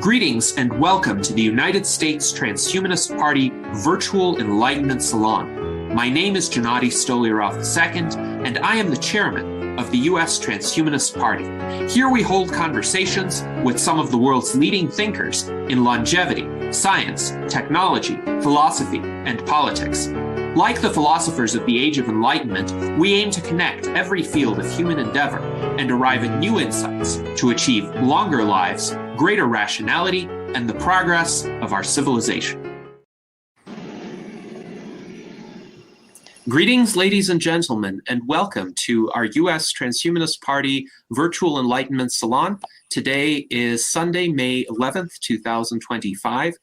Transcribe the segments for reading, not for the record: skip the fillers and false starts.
Greetings and welcome to the United States Transhumanist Party Virtual Enlightenment Salon. My name is Gennady Stoliarov II, and I am the chairman of the U.S. Transhumanist Party. Here we hold conversations with some of the world's leading thinkers in longevity, science, technology, philosophy, and politics. Like the philosophers of the Age of Enlightenment, we aim to connect every field of human endeavor and arrive at new insights to achieve longer lives, greater rationality, and the progress of our civilization. Greetings, ladies and gentlemen, and welcome to our U.S. Transhumanist Party Virtual Enlightenment Salon. Today is Sunday, May 11th, 2025,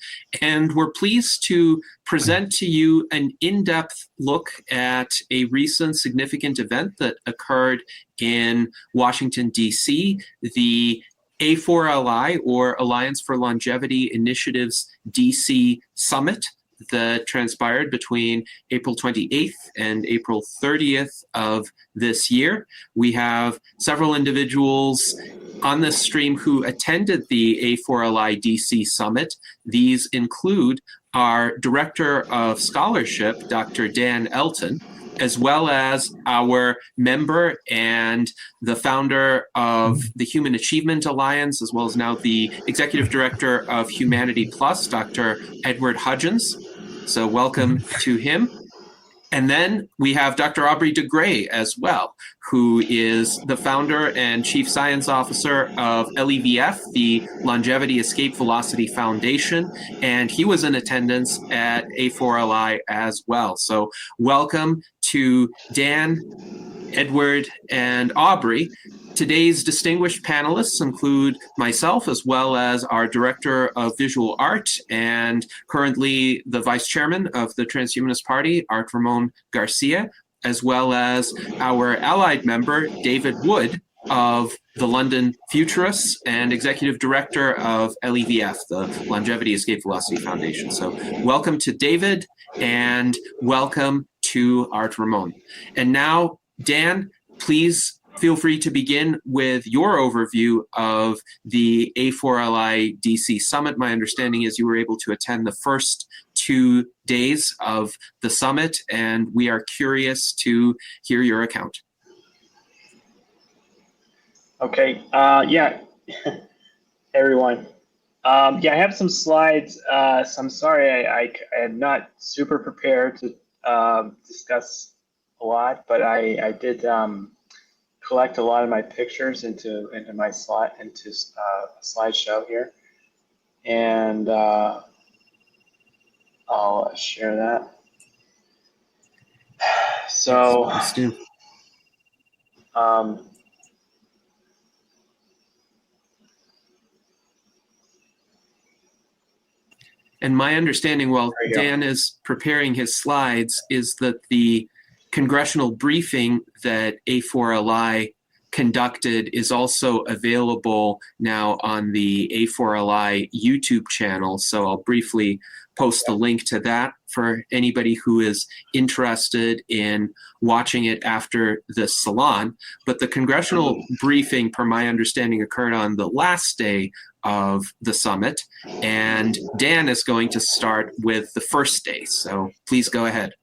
and we're pleased to present to you an in-depth look at a recent significant event that occurred in Washington, D.C., the A4LI, or Alliance for Longevity Initiatives D.C. Summit that transpired between April 28th and April 30th of this year. We have several individuals on this stream who attended the A4LI D.C. Summit. These include our Director of Scholarship, Dr. Dan Elton, as well as our member and the founder of the Human Achievement Alliance, as well as now the Executive Director of Humanity Plus, Dr. Edward Hudgens. So welcome to him. And then we have Dr. Aubrey de Grey as well, who is the founder and chief science officer of LEVF, the Longevity Escape Velocity Foundation, and he was in attendance at A4LI as well. So welcome to Dan, Edward, and Aubrey. Today's distinguished panelists include myself, as well as our Director of Visual Art and currently the Vice Chairman of the Transhumanist Party, Art Ramon Garcia, as well as our allied member, David Wood, of the London Futurists and Executive Director of LEVF, the Longevity Escape Velocity Foundation. So welcome to David and welcome to Art Ramon. And now, Dan, please feel free to begin with your overview of the A4LI D.C. Summit. My understanding is you were able to attend the first 2 days of the summit, and we are curious to hear your account. Okay, yeah, hey everyone. I have some slides, so I'm sorry I am not super prepared to discuss a lot, but I did collect a lot of my pictures into my slideshow here, and I'll share that. So, and my understanding, while Dan is preparing his slides, is that the congressional briefing that A4LI conducted is also available now on the A4LI YouTube channel. So I'll briefly post the link to that for anybody who is interested in watching it after this salon. But the congressional briefing, per my understanding, occurred on the last day of the summit. And Dan is going to start with the first day. So please go ahead.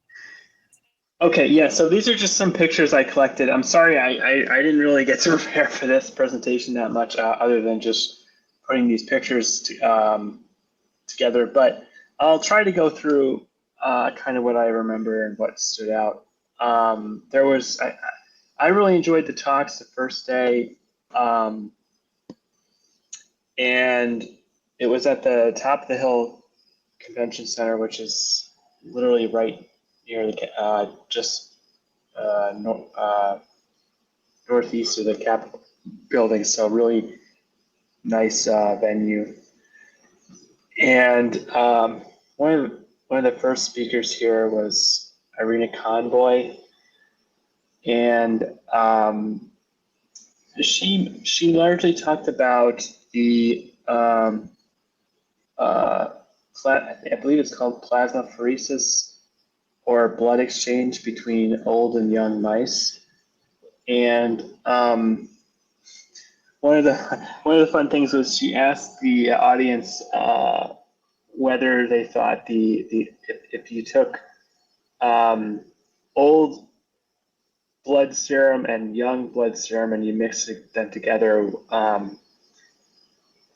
Okay, yeah, so these are just some pictures I collected. I'm sorry I didn't really get to prepare for this presentation that much, other than just putting these pictures together, but I'll try to go through kind of what I remember and what stood out. I really enjoyed the talks the first day, and it was at the Top of the Hill Convention Center, which is literally right near the northeast of the Capitol building, so really nice venue. And one of the first speakers here was Irina Convoy, and she largely talked about the I believe it's called plasmapheresis, or blood exchange between old and young mice. And one one of the fun things was she asked the audience whether they thought if you took old blood serum and young blood serum and you mix them together, what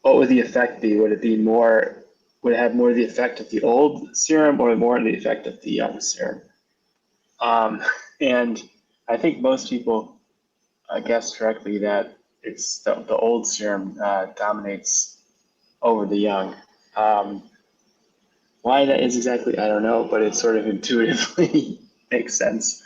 would the effect be? Would it have more of the effect of the old serum or more of the effect of the young serum? And I think most people guessed correctly that it's the old serum dominates over the young. Why that is exactly, I don't know, but it sort of intuitively makes sense.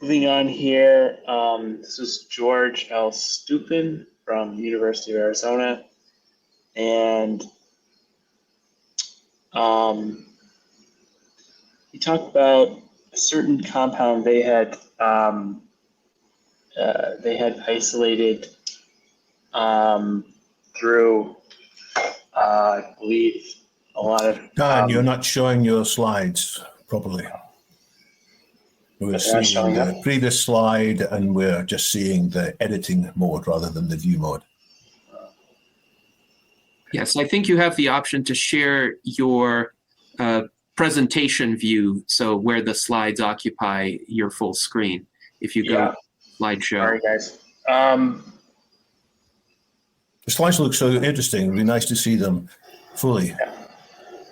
Moving on here, this is George L. Stupin from the University of Arizona, and he talked about a certain compound they had isolated through, I believe, a lot of. Dan, you're not showing your slides properly. We're seeing the previous slide, and we're just seeing the editing mode rather than the view mode. Yes, I think you have the option to share your presentation view, so where the slides occupy your full screen. If you go slideshow. Sorry, guys. The slides look so interesting. It'd be nice to see them fully.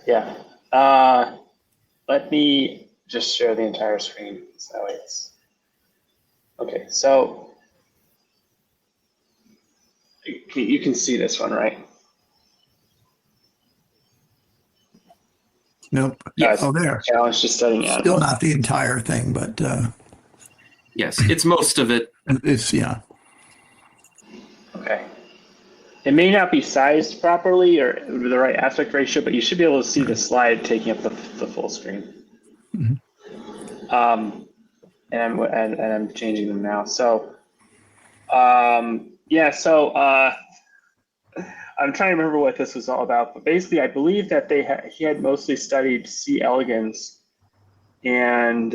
Yeah. Let me just share the entire screen. So it's okay. So you can see this one, right? Nope. Oh, there. Challenge to studying animals. Still not the entire thing, but Yes, it's most of it. it's, yeah. Okay. It may not be sized properly or with the right aspect ratio, but you should be able to see the slide taking up the full screen. Mhm. And I'm changing them now. So, I'm trying to remember what this was all about, but basically, I believe that he had mostly studied C. elegans, and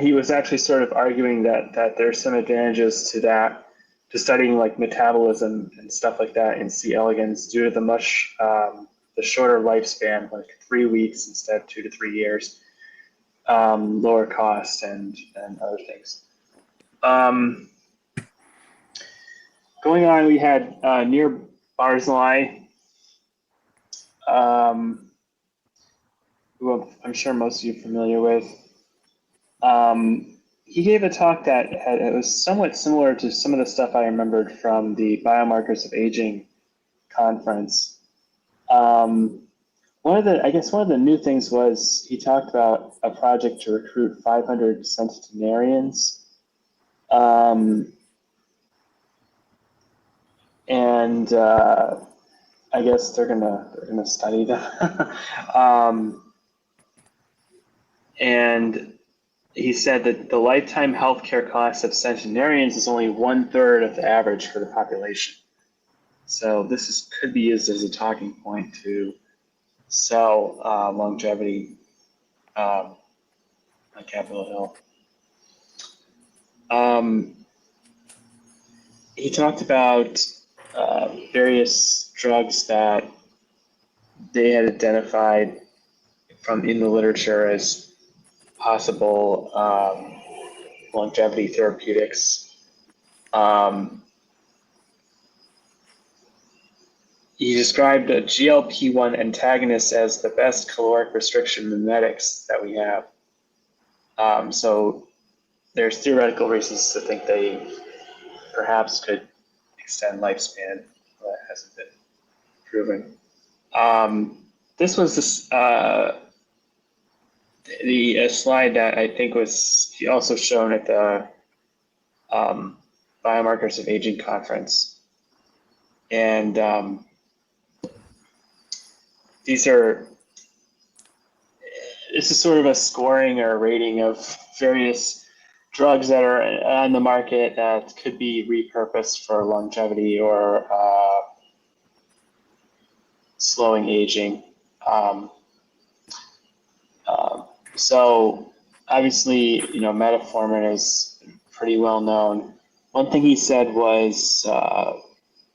he was actually sort of arguing that there's some advantages to studying like metabolism and stuff like that in C. elegans due to the much the shorter lifespan, like 3 weeks instead of 2 to 3 years, lower cost and other things. Going on, we had near Barzilai, who I'm sure most of you are familiar with. He gave a talk that it was somewhat similar to some of the stuff I remembered from the Biomarkers of Aging conference. One of the new things was he talked about a project to recruit 500 centenarians. And I guess they're gonna study that. And he said that the lifetime healthcare cost of centenarians is only 1/3 of the average for the population. So this could be used as a talking point to sell longevity on Capitol Hill. He talked about various drugs that they had identified in the literature as possible longevity therapeutics. He described a GLP-1 antagonist as the best caloric restriction mimetics that we have. So there's theoretical reasons to think they perhaps could extend lifespan. That hasn't been proven. This was the slide that I think was also shown at the Biomarkers of Aging conference. And this is sort of a scoring or a rating of various drugs that are on the market that could be repurposed for longevity or slowing aging. So obviously, metformin is pretty well known. One thing he said was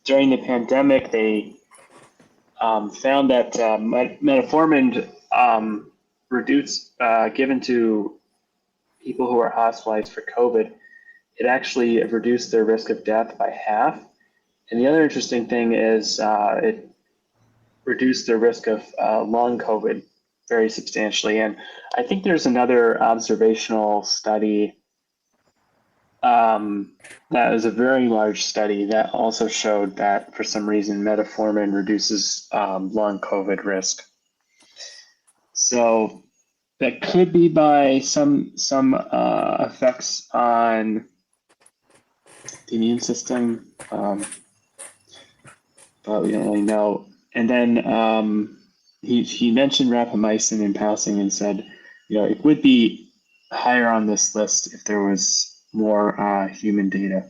during the pandemic, they found that metformin given to people who are hospitalized for COVID, it actually reduced their risk of death by half. And the other interesting thing is it reduced their risk of long COVID very substantially. And I think there's another observational study that was a very large study that also showed that for some reason metformin reduces long COVID risk. So that could be by some effects on the immune system, but we don't really know. And then he mentioned rapamycin in passing and said, it would be higher on this list if there was more human data,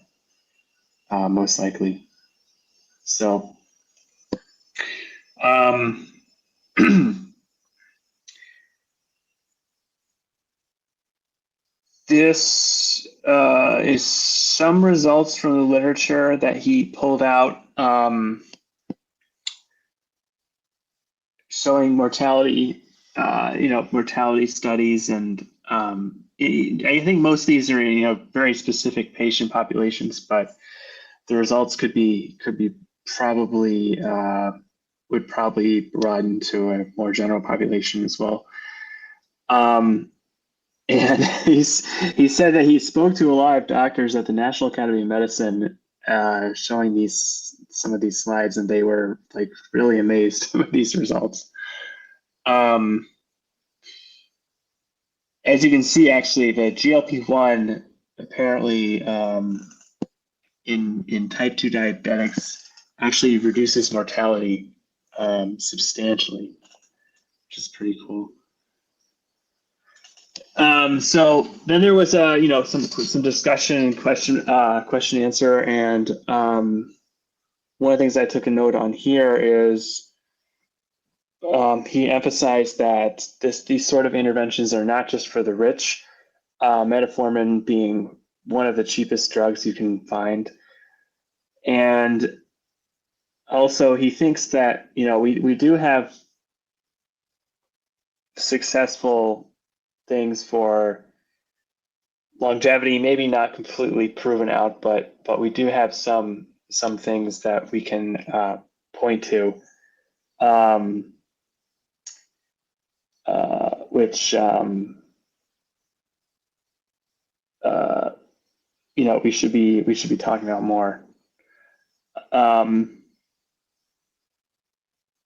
most likely. So, this is some results from the literature that he pulled out showing mortality, mortality studies, and I think most of these are in very specific patient populations, but the results would probably broaden to a more general population as well. And he said that he spoke to a lot of doctors at the National Academy of Medicine, showing some of these slides, and they were like really amazed with these results. As you can see, actually, the GLP-1 apparently in type 2 diabetics actually reduces mortality substantially, which is pretty cool. So then there was some discussion and question answer, and one of the things I took a note on here is he emphasized that these sort of interventions are not just for the rich, metformin being one of the cheapest drugs you can find. And also he thinks that, we do have successful things for longevity, maybe not completely proven out, but we do have some things that we can point to. Which we should be talking about more.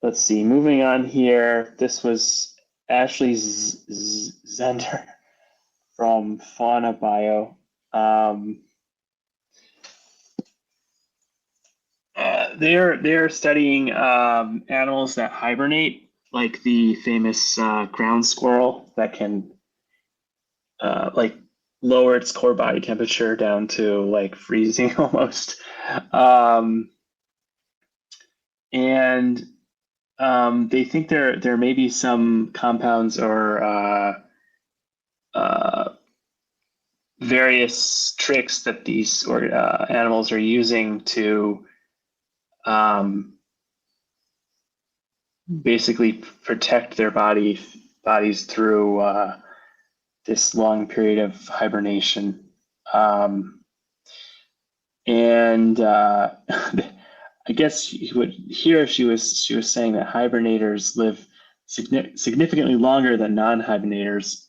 Let's see. Moving on here. This was Ashley Zender from Fauna Bio. They're studying animals that hibernate, like the famous ground squirrel that can lower its core body temperature down to like freezing almost. And they think there may be some compounds or various tricks that these animals are using to basically protect their bodies through this long period of hibernation. And I guess she was saying that hibernators live significantly longer than non-hibernators.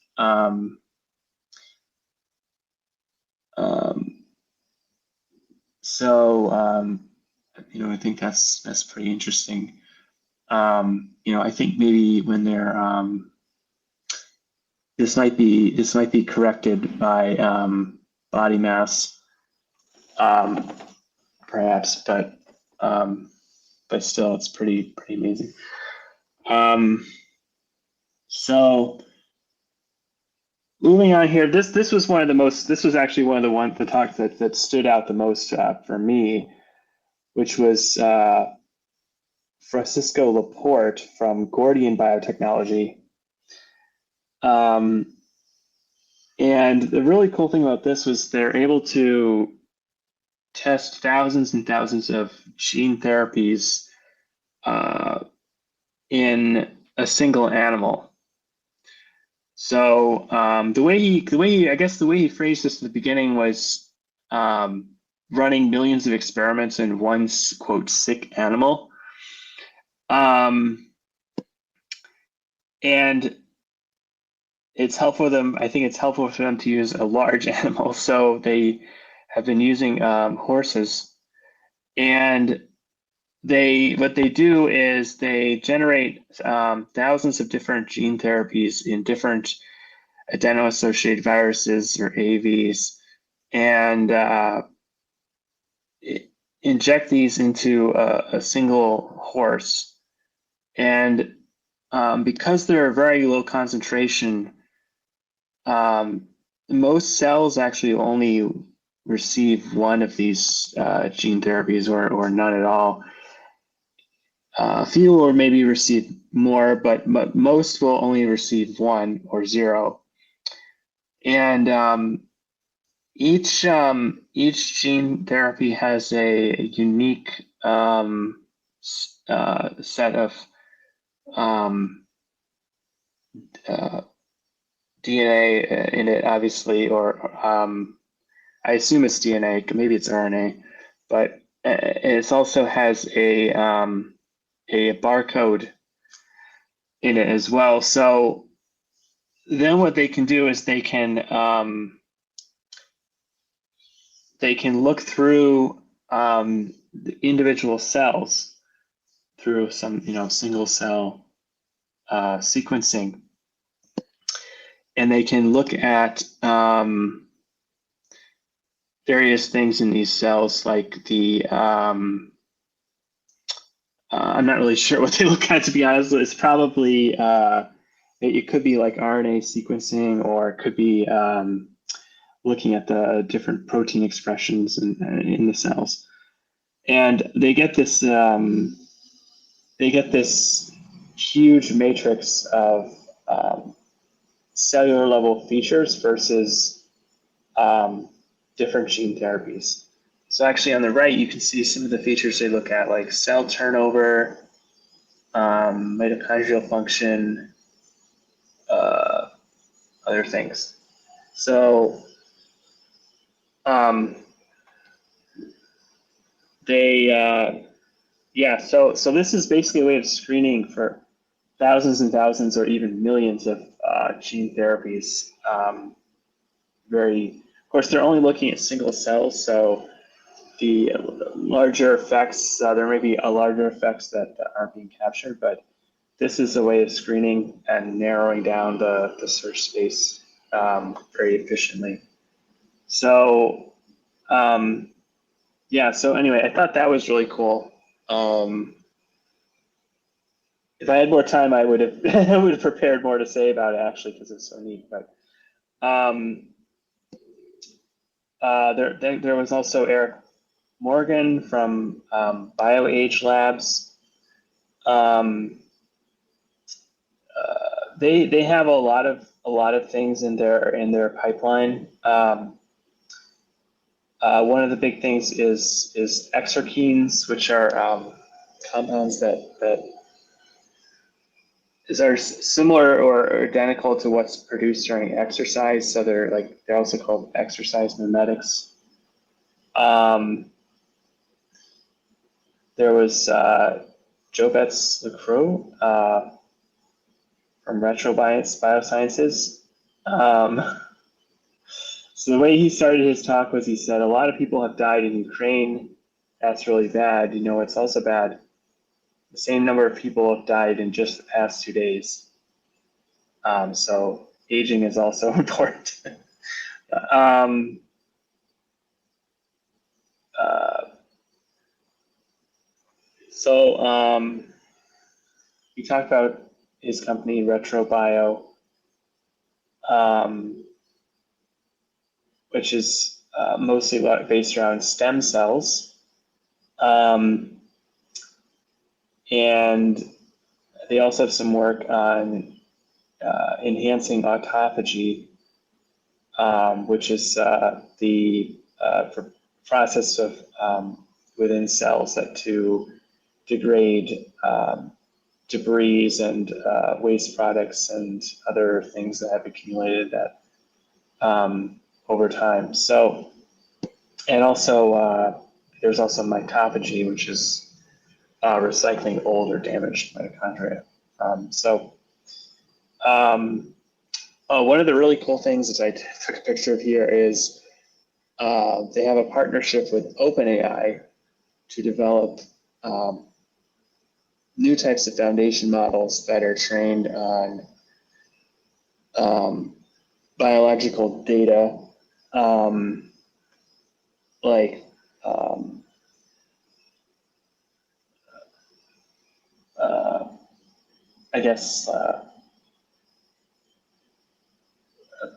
I think that's pretty interesting. I think maybe when they're this might be corrected by body mass, perhaps, but still, it's pretty amazing. So moving on here, this was actually one of the talks that stood out the most for me, which was Francisco Laporte from Gordian Biotechnology. And the really cool thing about this was they're able to test thousands and thousands of gene therapies in a single animal. So the way he phrased this at the beginning was running millions of experiments in one, quote, sick animal. And it's helpful for them. I think it's helpful for them to use a large animal. So they have been using horses, and what they do is they generate thousands of different gene therapies in different adeno-associated viruses or AVs, and inject these into a single horse. And because they're a very low concentration, most cells actually only receive one of these gene therapies or none at all. Few will maybe receive more, but most will only receive one or zero. And each gene therapy has a unique set of DNA in it, obviously, or I assume it's DNA, maybe it's RNA, but it also has a barcode in it as well. So then what they can do is they can look through the individual cells through some single cell sequencing, and they can look at various things in these cells, like the I'm not really sure what they look at, to be honest. It's probably it could be like RNA sequencing, or it could be looking at the different protein expressions in the cells. And they get this huge matrix of cellular level features versus different gene therapies. So actually on the right, you can see some of the features they look at, like cell turnover, mitochondrial function, other things. So so this is basically a way of screening for thousands and thousands or even millions of gene therapies. Of course, they're only looking at single cells, so the larger effects, there may be larger effects that aren't being captured, but this is a way of screening and narrowing down the search space very efficiently. So so anyway, I thought that was really cool. If I had more time, I would have prepared more to say about it, actually, because it's so neat. But there was also Eric Morgan from BioAge Labs. They have a lot of things in their pipeline. One of the big things is exerkines, which are compounds that are similar or identical to what's produced during exercise. So they're also called exercise mimetics. There was Jobetz Lacroix from Retro Biosciences. So the way he started his talk was, he said, a lot of people have died in Ukraine. That's really bad. It's also bad. The same number of people have died in just the past 2 days. So aging is also important. He talked about his company, Retro Bio, which is mostly based around stem cells. And they also have some work on enhancing autophagy, which is the process of within cells that to degrade debris and waste products and other things that have accumulated that over time. So, and also there's also mitophagy, which is recycling old or damaged mitochondria. One of the really cool things that I took a picture of here is they have a partnership with OpenAI to develop new types of foundation models that are trained on biological data, like I guess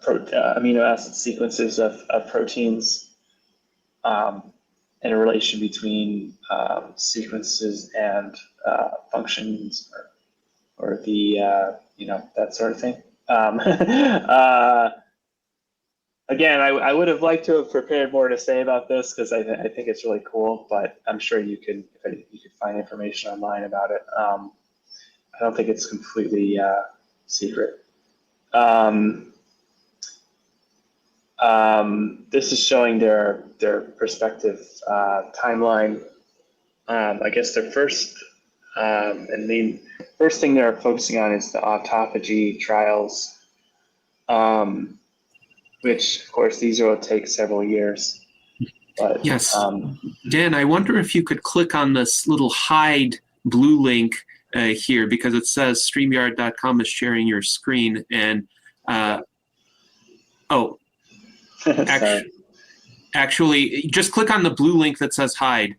amino acid sequences of proteins, and a relation between sequences and functions, or the that sort of thing. Again, I would have liked to have prepared more to say about this because I think it's really cool, but I'm sure you could find information online about it. I don't think it's completely secret. This is showing their prospective timeline. I guess their first and the first thing they're focusing on is the autophagy trials, which of course these will take several years. But, yes, Dan, I wonder if you could click on this little hide blue link here, because it says StreamYard.com is sharing your screen, and actually, just click on the blue link that says hide,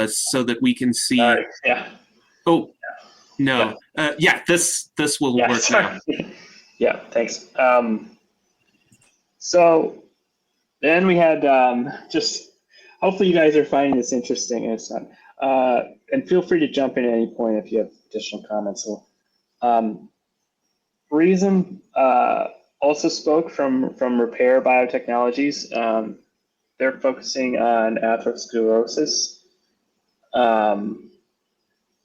so that we can see. Yeah. Oh, no. Yeah, this will work now. Yeah, thanks. So then we had just, hopefully you guys are finding this interesting, and it's not. And feel free to jump in at any point if you have additional comments. So, Reason also spoke from Repair Biotechnologies. They're focusing on atherosclerosis,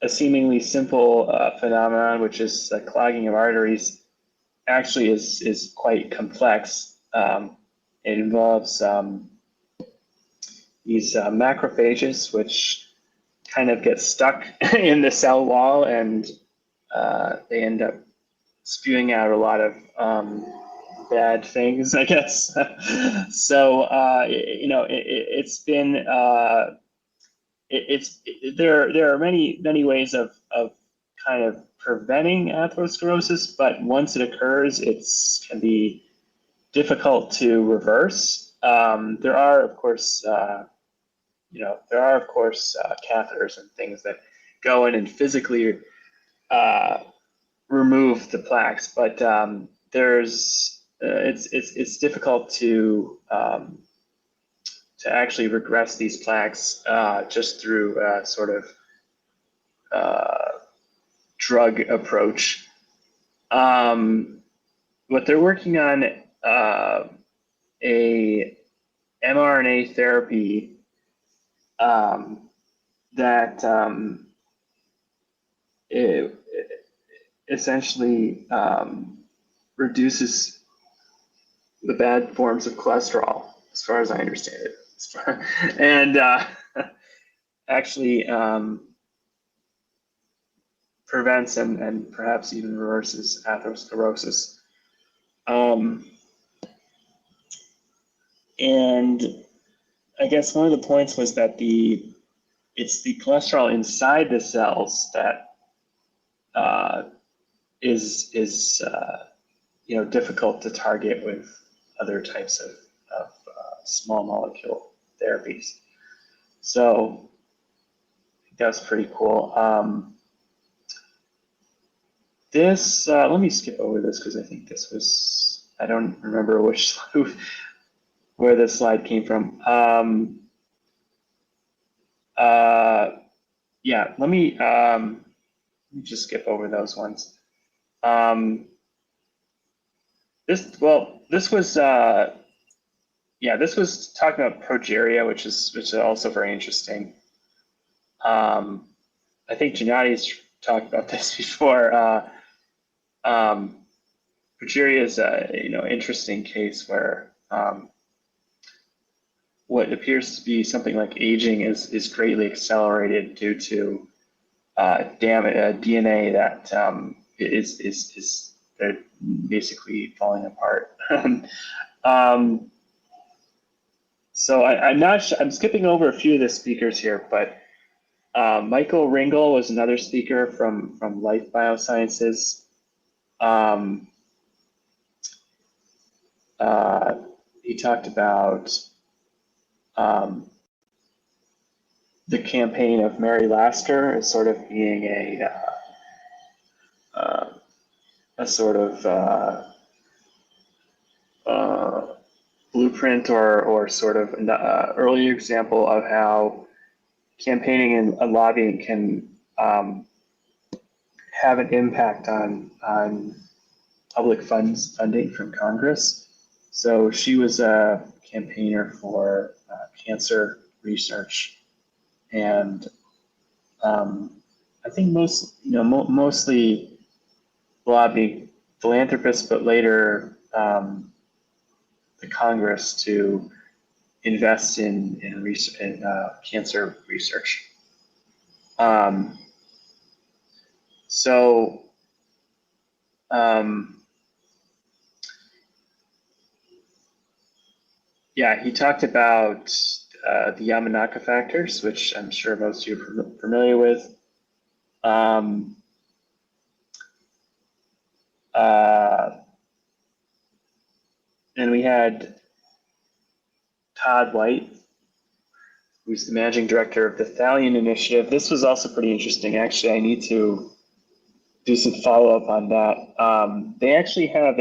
a seemingly simple phenomenon, which is the clogging of arteries, actually is quite complex. It involves these macrophages, which kind of get stuck in the cell wall, and they end up spewing out a lot of bad things, I guess. So it's been there are many ways of kind of preventing atherosclerosis, but once it occurs, it can be difficult to reverse. There are of course catheters and things that go in and physically remove the plaques, but it's difficult to actually regress these plaques just through sort of drug approach. What they're working on a mRNA therapy that essentially reduces the bad forms of cholesterol, as far as I understand it, and actually prevents and perhaps even reverses atherosclerosis. And I guess one of the points was that it's the cholesterol inside the cells that is difficult to target with other types of small molecule therapies. So I think that's pretty cool. This let me skip over this because I think this was, I don't remember which where this slide came from. Yeah, let me let me just skip over those ones. This was talking about progeria, which is also very interesting. I think Gennadi's talked about this before. Progeria is a interesting case where what appears to be something like aging is greatly accelerated due to DNA that is they're basically falling apart. So I'm skipping over a few of the speakers here, but Michael Ringel was another speaker from Life Biosciences. He talked about the campaign of Mary Laster as sort of being a sort of blueprint or sort of an early example of how campaigning and lobbying can have an impact on public funding from Congress. So she was a campaigner for cancer research, and I think mostly lobbying philanthropists, but later the Congress to invest in cancer research. Yeah, he talked about the Yamanaka factors, which I'm sure most of you are familiar with. And we had Todd White, who's the managing director of the Thallium Initiative. This was also pretty interesting. Actually, I need to do some follow-up on that. They actually have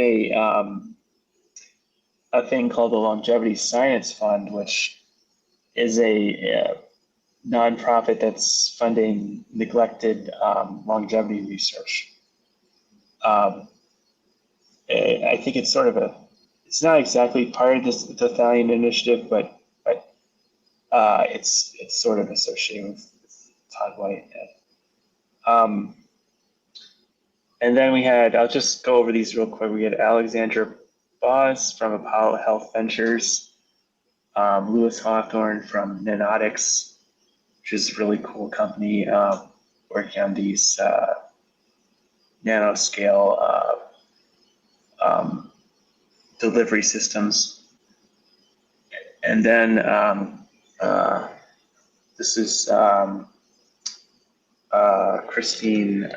a thing called the Longevity Science Fund, which is a nonprofit that's funding neglected longevity research. I think it's sort of it's not exactly part of the Thallium Initiative, but it's sort of associated with Todd White. And then we had, I'll just go over these real quick. We had Alexandra Boss from Apollo Health Ventures, Lewis Hawthorne from Nanotics, which is a really cool company working on these nanoscale delivery systems. And then this is Christine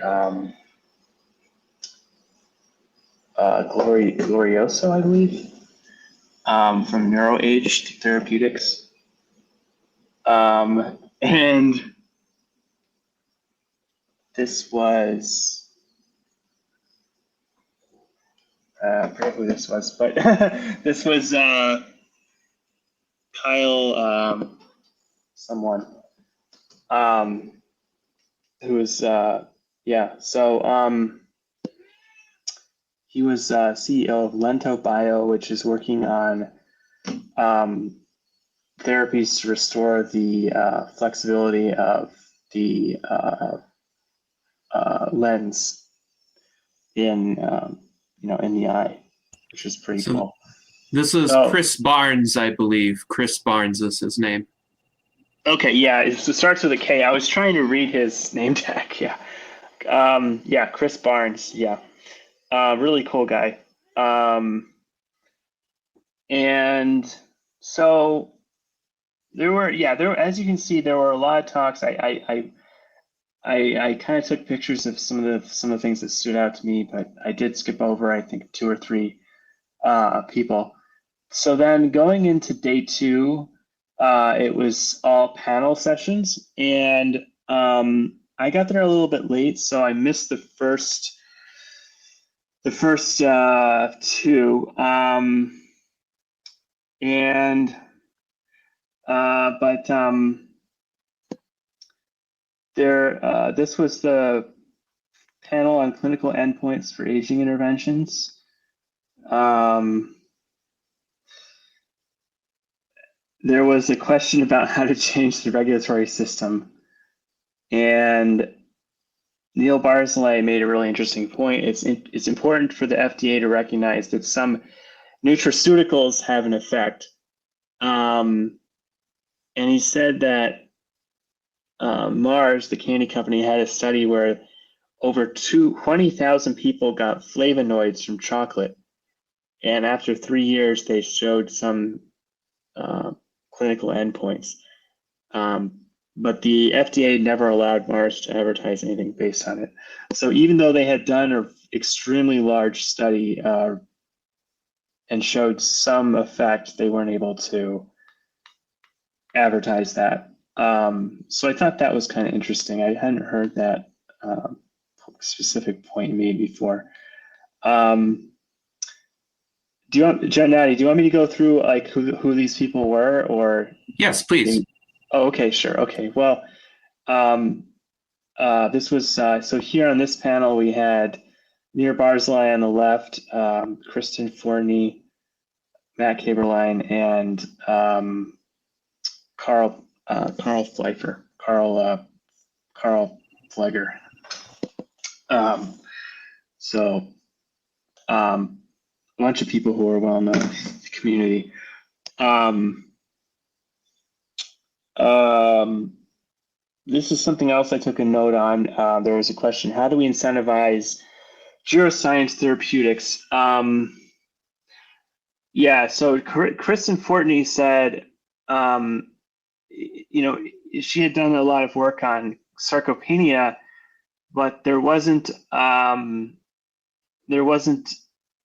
Glorioso, I believe, from NeuroAge Therapeutics. And this was, I forget who this was, but this was Kyle someone who was, he was CEO of Lento Bio, which is working on therapies to restore the flexibility of the lens in in the eye, which is pretty cool. This is Chris Barnes, I believe. Chris Barnes is his name. Okay, yeah, it starts with a K. I was trying to read his name tag. Yeah, Chris Barnes. Yeah. Really cool guy. And so there were, as you can see, there were a lot of talks. I kind of took pictures of some of the things that stood out to me, but I did skip over, I think, 2 or 3 people. So then going into day 2, it was all panel sessions, and I got there a little bit late, so I missed the first 2, this was the panel on clinical endpoints for aging interventions. There was a question about how to change the regulatory system. And Neil Barzilay made a really interesting point. It's important for the FDA to recognize that some nutraceuticals have an effect. And he said that Mars, the candy company, had a study where over 20,000 people got flavonoids from chocolate. And after 3 years, they showed some clinical endpoints. But the FDA never allowed Mars to advertise anything based on it. So even though they had done an extremely large study and showed some effect, they weren't able to advertise that. So I thought that was kind of interesting. I hadn't heard that specific point made before. Natty, do you want me to go through like who these people were, or? Yes, please. Oh, okay, sure. Okay, well, this was, so here on this panel, we had Nir Barzilay on the left, Kristen Fortney, Matt Kaberlein, and Carl Fleifer, Carl Fleger. A bunch of people who are well known in the community. This is something else I took a note on. There was a question: how do we incentivize geoscience therapeutics? Yeah, so Kristen Fortney said, she had done a lot of work on sarcopenia, but there wasn't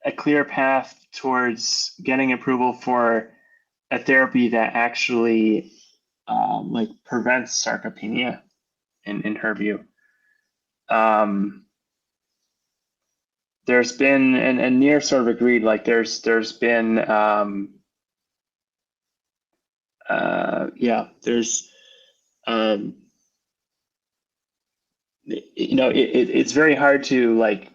a clear path towards getting approval for a therapy that actually prevents sarcopenia in her view. There's been, and Nir sort of agreed, like there's been it's very hard to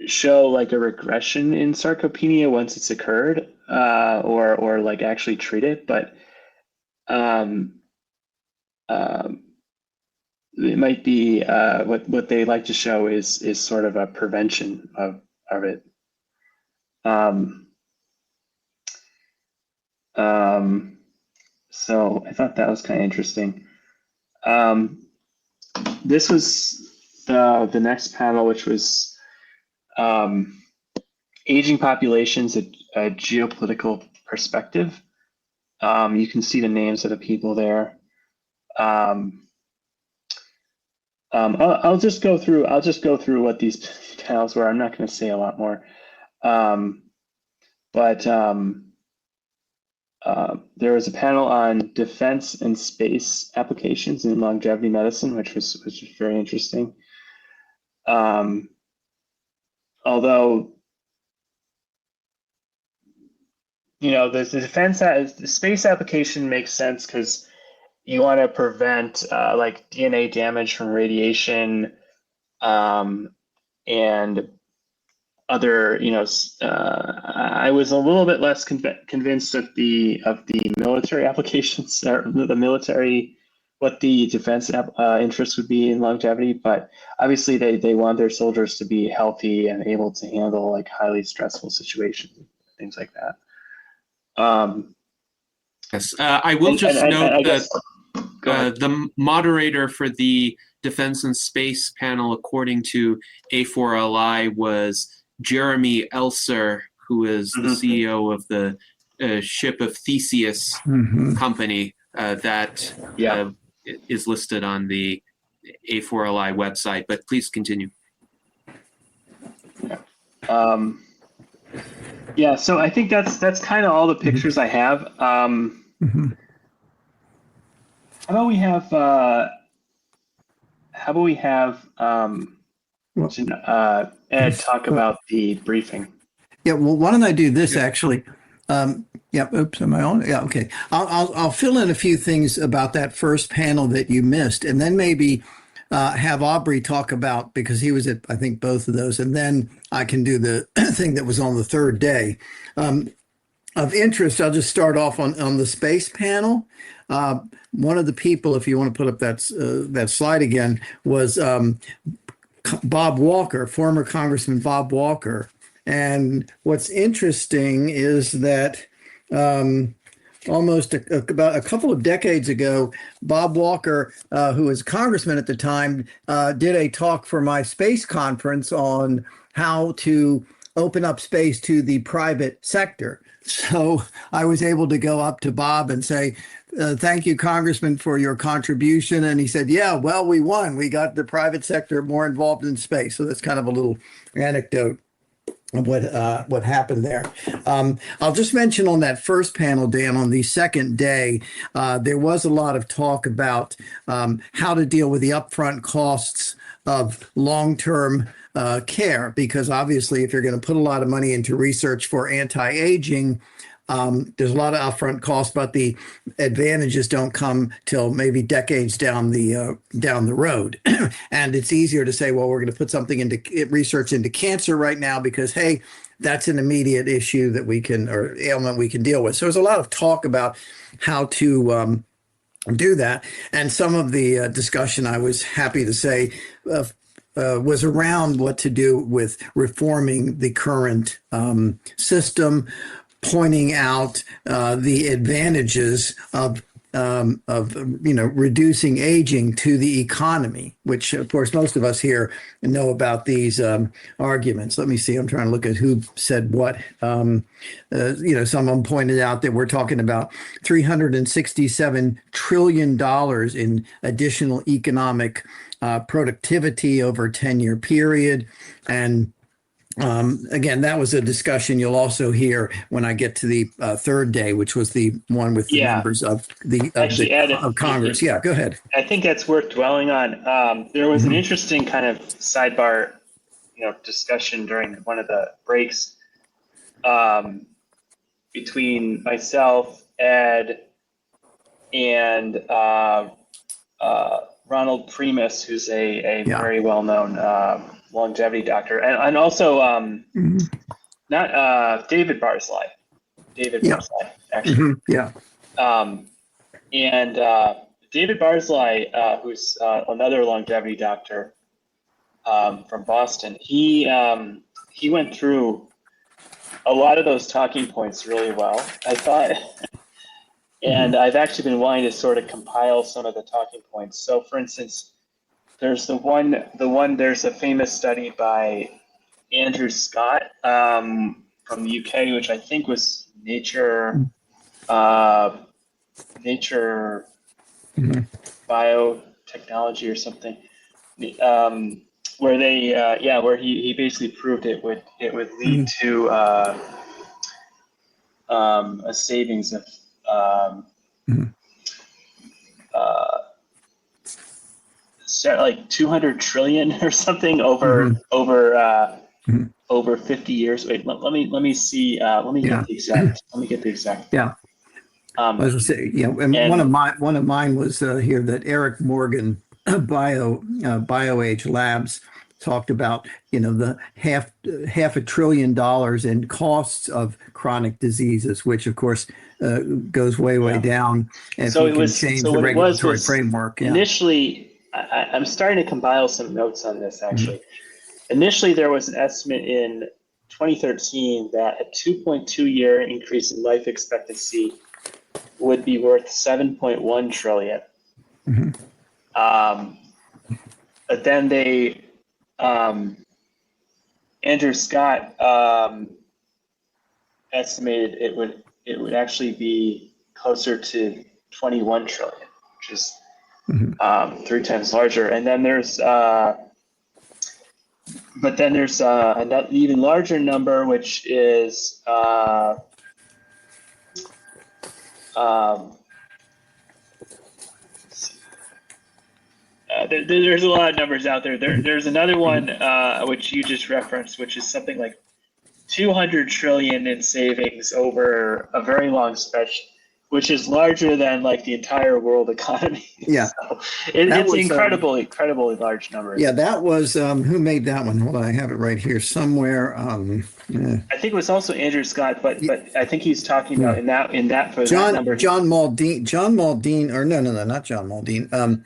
show like a regression in sarcopenia once it's occurred, or like actually treat it, but it might be what they like to show is sort of a prevention of it. So I thought that was kind of interesting. This was the next panel, which was aging populations, a geopolitical perspective. You can see the names of the people there. I'll just go through what these panels were. I'm not going to say a lot more. There was a panel on defense and space applications in longevity medicine, which was very interesting. Although, the space application makes sense because you want to prevent like DNA damage from radiation, and other, I was a little bit less convinced of the military applications, or the military, what the defense interest would be in longevity, but obviously they want their soldiers to be healthy and able to handle like highly stressful situations, things like that. Yes, I will just note that the moderator for the Defense and Space panel, according to A4LI, was Jeremy Elser, who is the CEO of the Ship of Theseus company that is listed on the A4LI website. But please continue. Yeah, so I think that's kind of all the pictures I have. How about we have Ed talk about the briefing? Yeah, well, why don't I do this actually? Yep. Oops. Am I on? Yeah. Okay. I'll fill in a few things about that first panel that you missed, and then maybe have Aubrey talk about, because he was at, I think, both of those, and then I can do the thing that was on the third day. Of interest, I'll just start off on the space panel. One of the people, if you want to put up that slide again, was Bob Walker, former Congressman Bob Walker. And what's interesting is that almost about a couple of decades ago, Bob Walker, who was congressman at the time, did a talk for my space conference on how to open up space to the private sector. So I was able to go up to Bob and say, thank you, Congressman, for your contribution. And he said, yeah, well, we won. We got the private sector more involved in space. So that's kind of a little anecdote of what happened there. I'll just mention on that first panel, Dan, on the second day, there was a lot of talk about how to deal with the upfront costs of long-term care, because obviously if you're going to put a lot of money into research for anti-aging, there's a lot of upfront costs, but the advantages don't come till maybe decades down the road. And it's easier to say, well, we're going to put something into research into cancer right now because, hey, that's an immediate issue that we can, or ailment we can deal with. So there's a lot of talk about how to do that. And some of the discussion, I was happy to say, was around what to do with reforming the current system, pointing out the advantages of reducing aging to the economy, which of course most of us here know about these arguments. Let me see. I'm trying to look at who said what. Someone pointed out that we're talking about $367 trillion in additional economic productivity over a 10-year period. And again, that was a discussion you'll also hear when I get to the third day, which was the one with the members of of Congress. Yeah, go ahead. I think that's worth dwelling on. There was an interesting kind of sidebar, discussion during one of the breaks between myself, Ed, and Ronald Primus, who's a very well-known longevity doctor, and also not David Barzilai. Barzilai, actually. And David Barzilai, who's another longevity doctor from Boston, he went through a lot of those talking points really well, I thought. And I've actually been wanting to sort of compile some of the talking points. So, for instance, there's there's a famous study by Andrew Scott from the UK, which I think was Nature Biotechnology or something, where where he basically proved it would lead to a savings of like 200 trillion or something over 50 years. Wait, let me see. Let me get the exact. Yeah. I was gonna say, and one of mine was here that Eric Morgan, BioAge Labs, talked about the half $1 trillion in costs of chronic diseases, which of course goes way down. And so we can change the regulatory framework. Yeah. Initially, I'm starting to compile some notes on this actually. Initially, there was an estimate in 2013 that a 2.2-year increase in life expectancy would be worth 7.1 trillion. But then they Andrew Scott estimated it would actually be closer to 21 trillion, which is 3 times larger. And then there's another even larger number, which is there's a lot of numbers out there. There's another one which you just referenced, which is something like 200 trillion in savings over a very long stretch, which is larger than like the entire world economy. Yeah. So it's was, incredibly large numbers. Yeah, that was who made that one? Hold on, I have it right here somewhere. I think it was also Andrew Scott, but I think he's talking about in that for that number. John Maldine, or no, not John Maldine.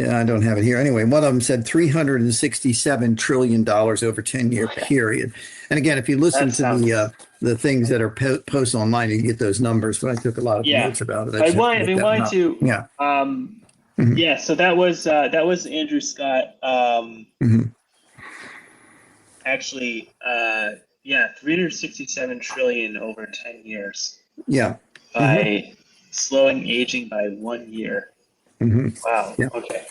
Yeah, I don't have it here. Anyway, one of them said $367 trillion over 10-year period. And again, if you listen to the things that are posted online, you can get those numbers. But I took a lot of notes about it. So that was Andrew Scott. Actually, 367 trillion over 10 years. Yeah. By slowing aging by 1 year. Wow. Yeah. Okay.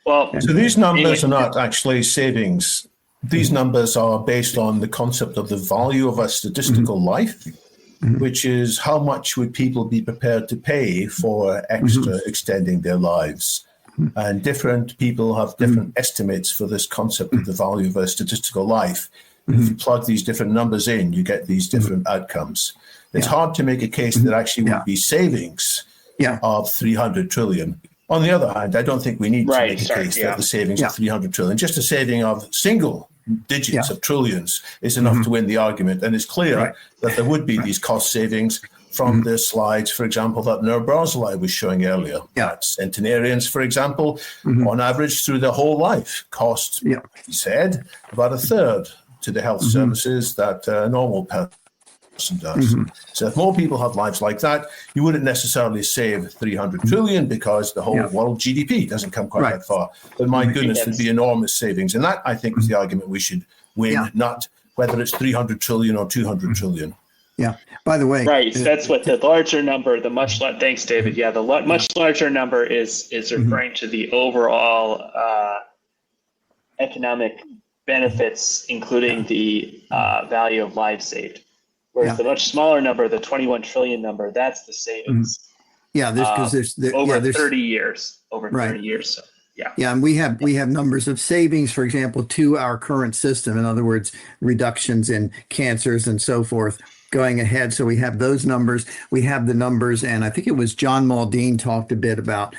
Well, so these numbers are not actually savings. These numbers are based on the concept of the value of a statistical life, which is how much would people be prepared to pay for extra extending their lives. And different people have different estimates for this concept of the value of a statistical life. If you plug these different numbers in, you get these different outcomes. It's hard to make a case that actually would be savings of 300 trillion. On the other hand, I don't think we need to make a case that the savings of 300 trillion, just a saving of single digits of trillions is enough to win the argument. And it's clear that there would be these cost savings from the slides, for example, that A4LI was showing earlier. That centenarians, for example, on average through their whole life cost, he said, about a third to the health services that a normal person does. So if more people had lives like that, you wouldn't necessarily save 300 trillion because the whole world GDP doesn't come quite that far. But my goodness, there'd be enormous savings. And that, I think, is the argument we should win, not whether it's 300 trillion or 200 trillion. Yeah. By the way, that's what the larger number, thanks, David. Yeah, the much larger number is referring to the overall economic benefits, including the value of lives saved. Whereas the much smaller number, the 21 trillion number, that's the savings. Yeah, there's over 30 years. Over 30 years. So yeah, and we have numbers of savings, for example, to our current system. In other words, reductions in cancers and so forth going ahead. So we have those numbers. We have the numbers, and I think it was John Maldine talked a bit about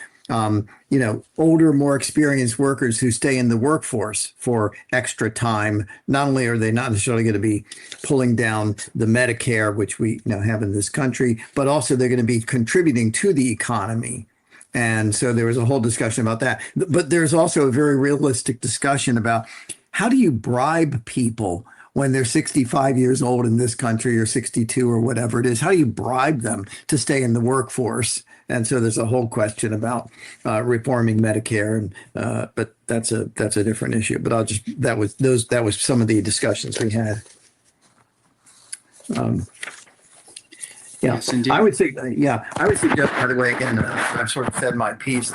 older, more experienced workers who stay in the workforce for extra time. Not only are they not necessarily going to be pulling down the Medicare, which we have in this country, but also they're going to be contributing to the economy. And so there was a whole discussion about that. But there's also a very realistic discussion about how do you bribe people when they're 65 years old in this country or 62 or whatever it is? How do you bribe them to stay in the workforce? And so there's a whole question about reforming Medicare, and but that's a different issue. But that was some of the discussions we had. Yes, indeed. I would say, just, by the way, again, I've sort of said my piece.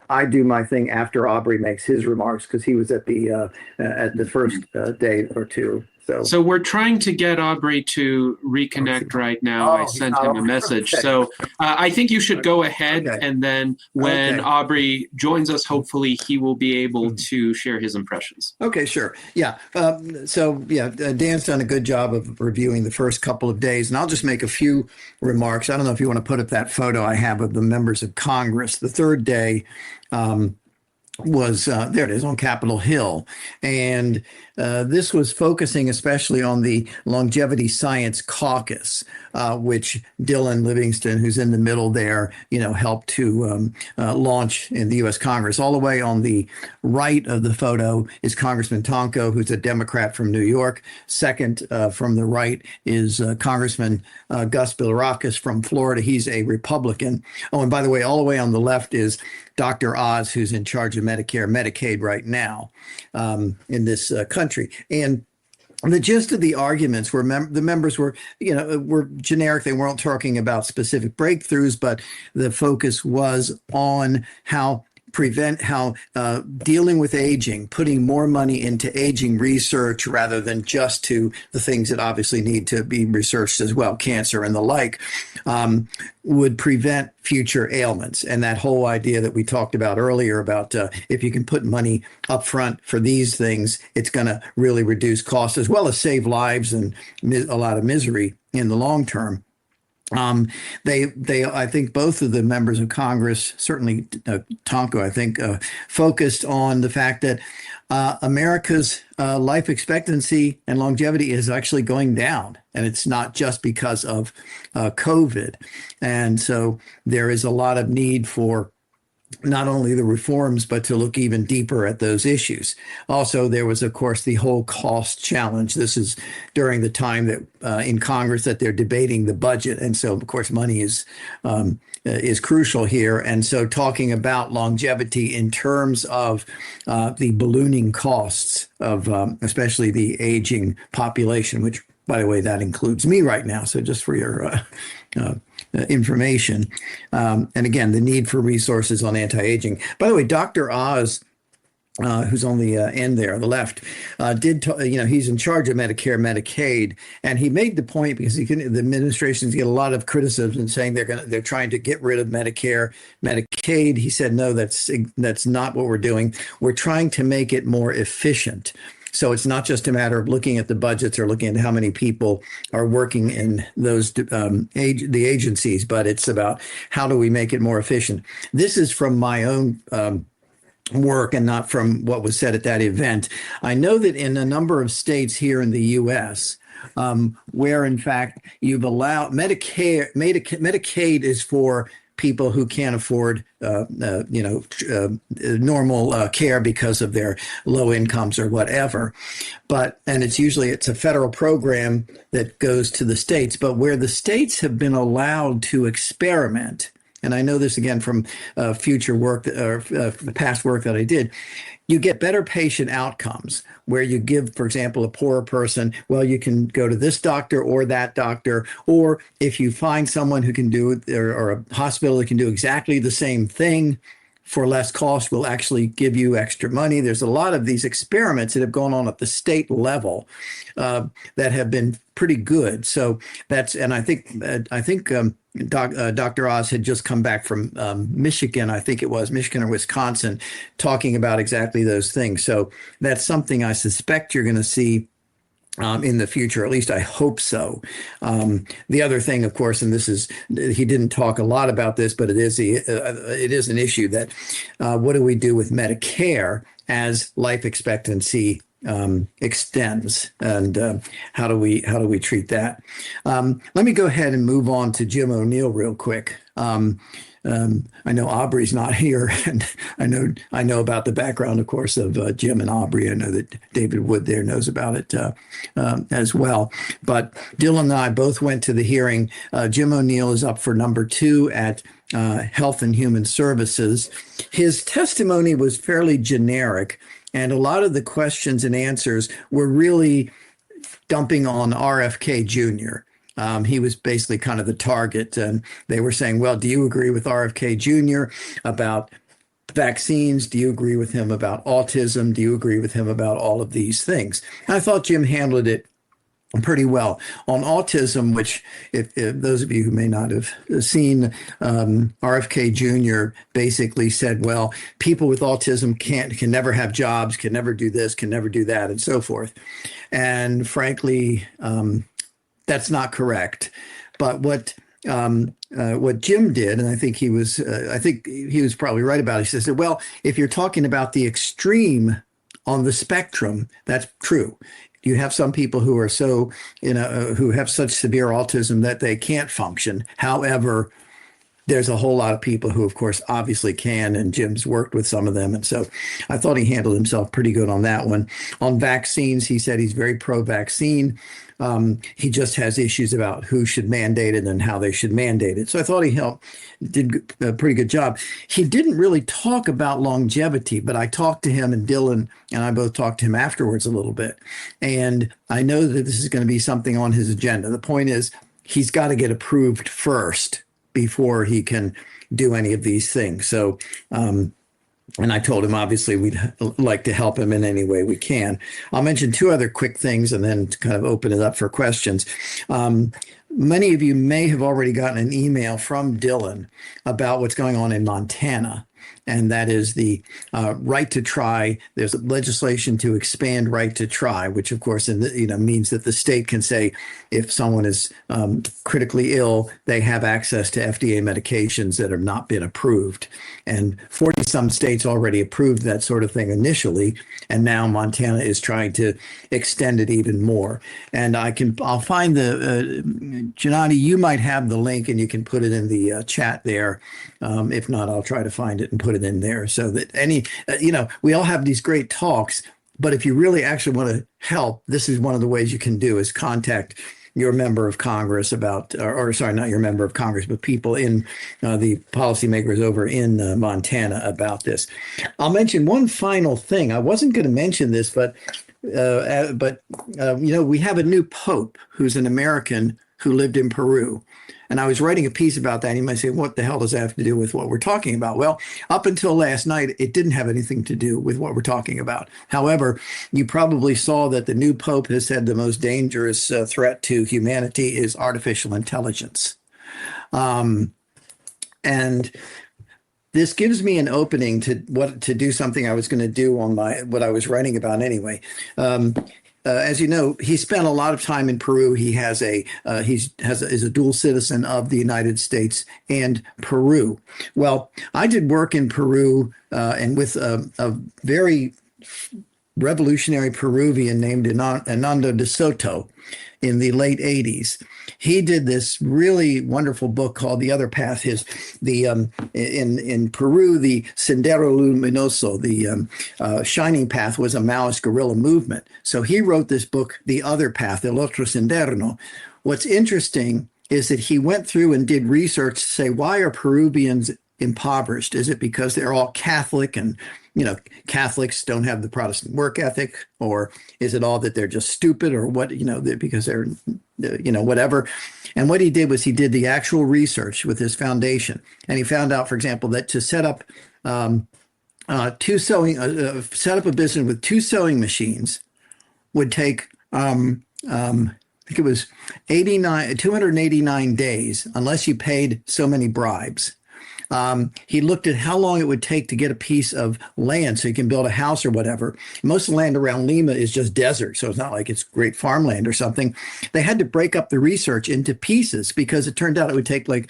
I do my thing after Aubrey makes his remarks because he was at the first day or two. So we're trying to get Aubrey to reconnect right now. I sent him a message. Okay. So I think you should go ahead, and then when Aubrey joins us, hopefully he will be able to share his impressions. Okay, sure. Yeah. Dan's done a good job of reviewing the first couple of days, and I'll just make a few remarks. I don't know if you want to put up that photo I have of the members of Congress. The third day was there it is on Capitol Hill, and this was focusing especially on the Longevity Science Caucus, which Dylan Livingston, who's in the middle there, helped to launch in the U.S. Congress. All the way on the right of the photo is Congressman Tonko, who's a Democrat from New York. Second from the right is Congressman Gus Bilirakis from Florida. He's a Republican. Oh, and by the way, all the way on the left is Dr. Oz, who's in charge of Medicare, Medicaid right now in this country. And the gist of the arguments were the members were generic. They weren't talking about specific breakthroughs, but the focus was on how prevent how dealing with aging, putting more money into aging research rather than just to the things that obviously need to be researched as well, cancer and the like, would prevent future ailments. And that whole idea that we talked about earlier about if you can put money up front for these things, it's going to really reduce costs as well as save lives and a lot of misery in the long term. I think both of the members of Congress, certainly Tonko, I think, focused on the fact that America's life expectancy and longevity is actually going down, and it's not just because of COVID. And so there is a lot of need for not only the reforms, but to look even deeper at those issues. Also, there was, of course, the whole cost challenge. This is during the time that in Congress that they're debating the budget. And so, of course, money is crucial here. And so talking about longevity in terms of the ballooning costs of especially the aging population, which, by the way, that includes me right now. So just for your information. And again, the need for resources on anti-aging. By the way, Dr. Oz, who's on the end there on the left, he's in charge of Medicare, Medicaid, and he made the point because the administrations get a lot of criticism saying they're trying to get rid of Medicare, Medicaid. He said, no, that's not what we're doing. We're trying to make it more efficient. So it's not just a matter of looking at the budgets or looking at how many people are working in those the agencies, but it's about how do we make it more efficient. This is from my own work and not from what was said at that event. I know that in a number of states here in the U.S., where in fact you've allowed Medicaid is for people who can't afford, normal care because of their low incomes or whatever. And it's a federal program that goes to the states. But where the states have been allowed to experiment, and I know this again from future work or past work that I did, you get better patient outcomes where you give, for example, a poorer person, well, you can go to this doctor or that doctor, or if you find someone who can do it or a hospital that can do exactly the same thing for less cost, will actually give you extra money. There's a lot of these experiments that have gone on at the state level that have been pretty good. So I think Dr. Oz had just come back from Michigan, I think it was Michigan or Wisconsin, talking about exactly those things. So that's something I suspect you're going to see in the future, at least I hope so. The other thing, of course, and he didn't talk a lot about this, but it is an issue that what do we do with Medicare as life expectancy extends, and how do we treat that? Let me go ahead and move on to Jim O'Neill real quick. I know Aubrey's not here, and I know about the background, of course, of Jim and Aubrey. I know that David Wood there knows about it as well. But Dylan and I both went to the hearing. Jim O'Neill is up for number 2 at Health and Human Services. His testimony was fairly generic, and a lot of the questions and answers were really dumping on RFK Jr. He was basically kind of the target, and they were saying, well, do you agree with RFK Jr. about vaccines? Do you agree with him about autism? Do you agree with him about all of these things? And I thought Jim handled it pretty well. On autism, which if those of you who may not have seen, RFK Jr. basically said, well, people with autism can never have jobs, can never do this, can never do that, and so forth. And frankly, that's not correct. But what Jim did, and I think he was probably right about it. He said, well, if you're talking about the extreme on the spectrum, that's true. You have some people who are who have such severe autism that they can't function. However, there's a whole lot of people who, of course, obviously can, and Jim's worked with some of them. And so I thought he handled himself pretty good on that one. On vaccines, he said he's very pro-vaccine. He just has issues about who should mandate it and how they should mandate it. So I thought he did a pretty good job. He didn't really talk about longevity, but I talked to him, and Dylan and I both talked to him afterwards a little bit. And I know that this is going to be something on his agenda. The point is, he's got to get approved first before he can do any of these things. So And I told him, obviously, we'd like to help him in any way we can. I'll mention two other quick things and then kind of open it up for questions. Many of you may have already gotten an email from Dylan about what's going on in Montana. And that is the right to try. There's legislation to expand right to try, which of course, means that the state can say if someone is critically ill, they have access to FDA medications that have not been approved. And 40 some states already approved that sort of thing initially, and now Montana is trying to extend it even more. And I'll find Janani, you might have the link, and you can put it in the chat there. If not, I'll try to find it and put it in there so that we all have these great talks, but if you really actually want to help, this is one of the ways you can do is contact your member of Congress or sorry, not your member of Congress, but people in the policymakers over in Montana about this. I'll mention one final thing. I wasn't going to mention this, but we have a new Pope who's an American who lived in Peru. And I was writing a piece about that. And you might say, what the hell does that have to do with what we're talking about? Well, up until last night, it didn't have anything to do with what we're talking about. However, you probably saw that the new Pope has said the most dangerous threat to humanity is artificial intelligence. And this gives me an opening to do something I was going to do on what I was writing about anyway. As you know, he spent a lot of time in Peru. He is a dual citizen of the United States and Peru. Well, I did work in Peru and with a very revolutionary Peruvian named Hernando de Soto in the late 80s. He did this really wonderful book called The Other Path. In Peru, the Sendero Luminoso, the Shining Path, was a Maoist guerrilla movement. So he wrote this book, The Other Path, El Otro Sendero. What's interesting is that he went through and did research to say, why are Peruvians impoverished? Is it because they're all Catholic and Catholics don't have the Protestant work ethic, or is it all that they're just stupid, or what, because they're, whatever. And what he did was he did the actual research with his foundation. And he found out, for example, that to set up set up a business with 2 sewing machines would take, I think it was 289 days, unless you paid so many bribes. He looked at how long it would take to get a piece of land so you can build a house or whatever. Most of the land around Lima is just desert, so it's not like it's great farmland or something. They had to break up the research into pieces because it turned out it would take I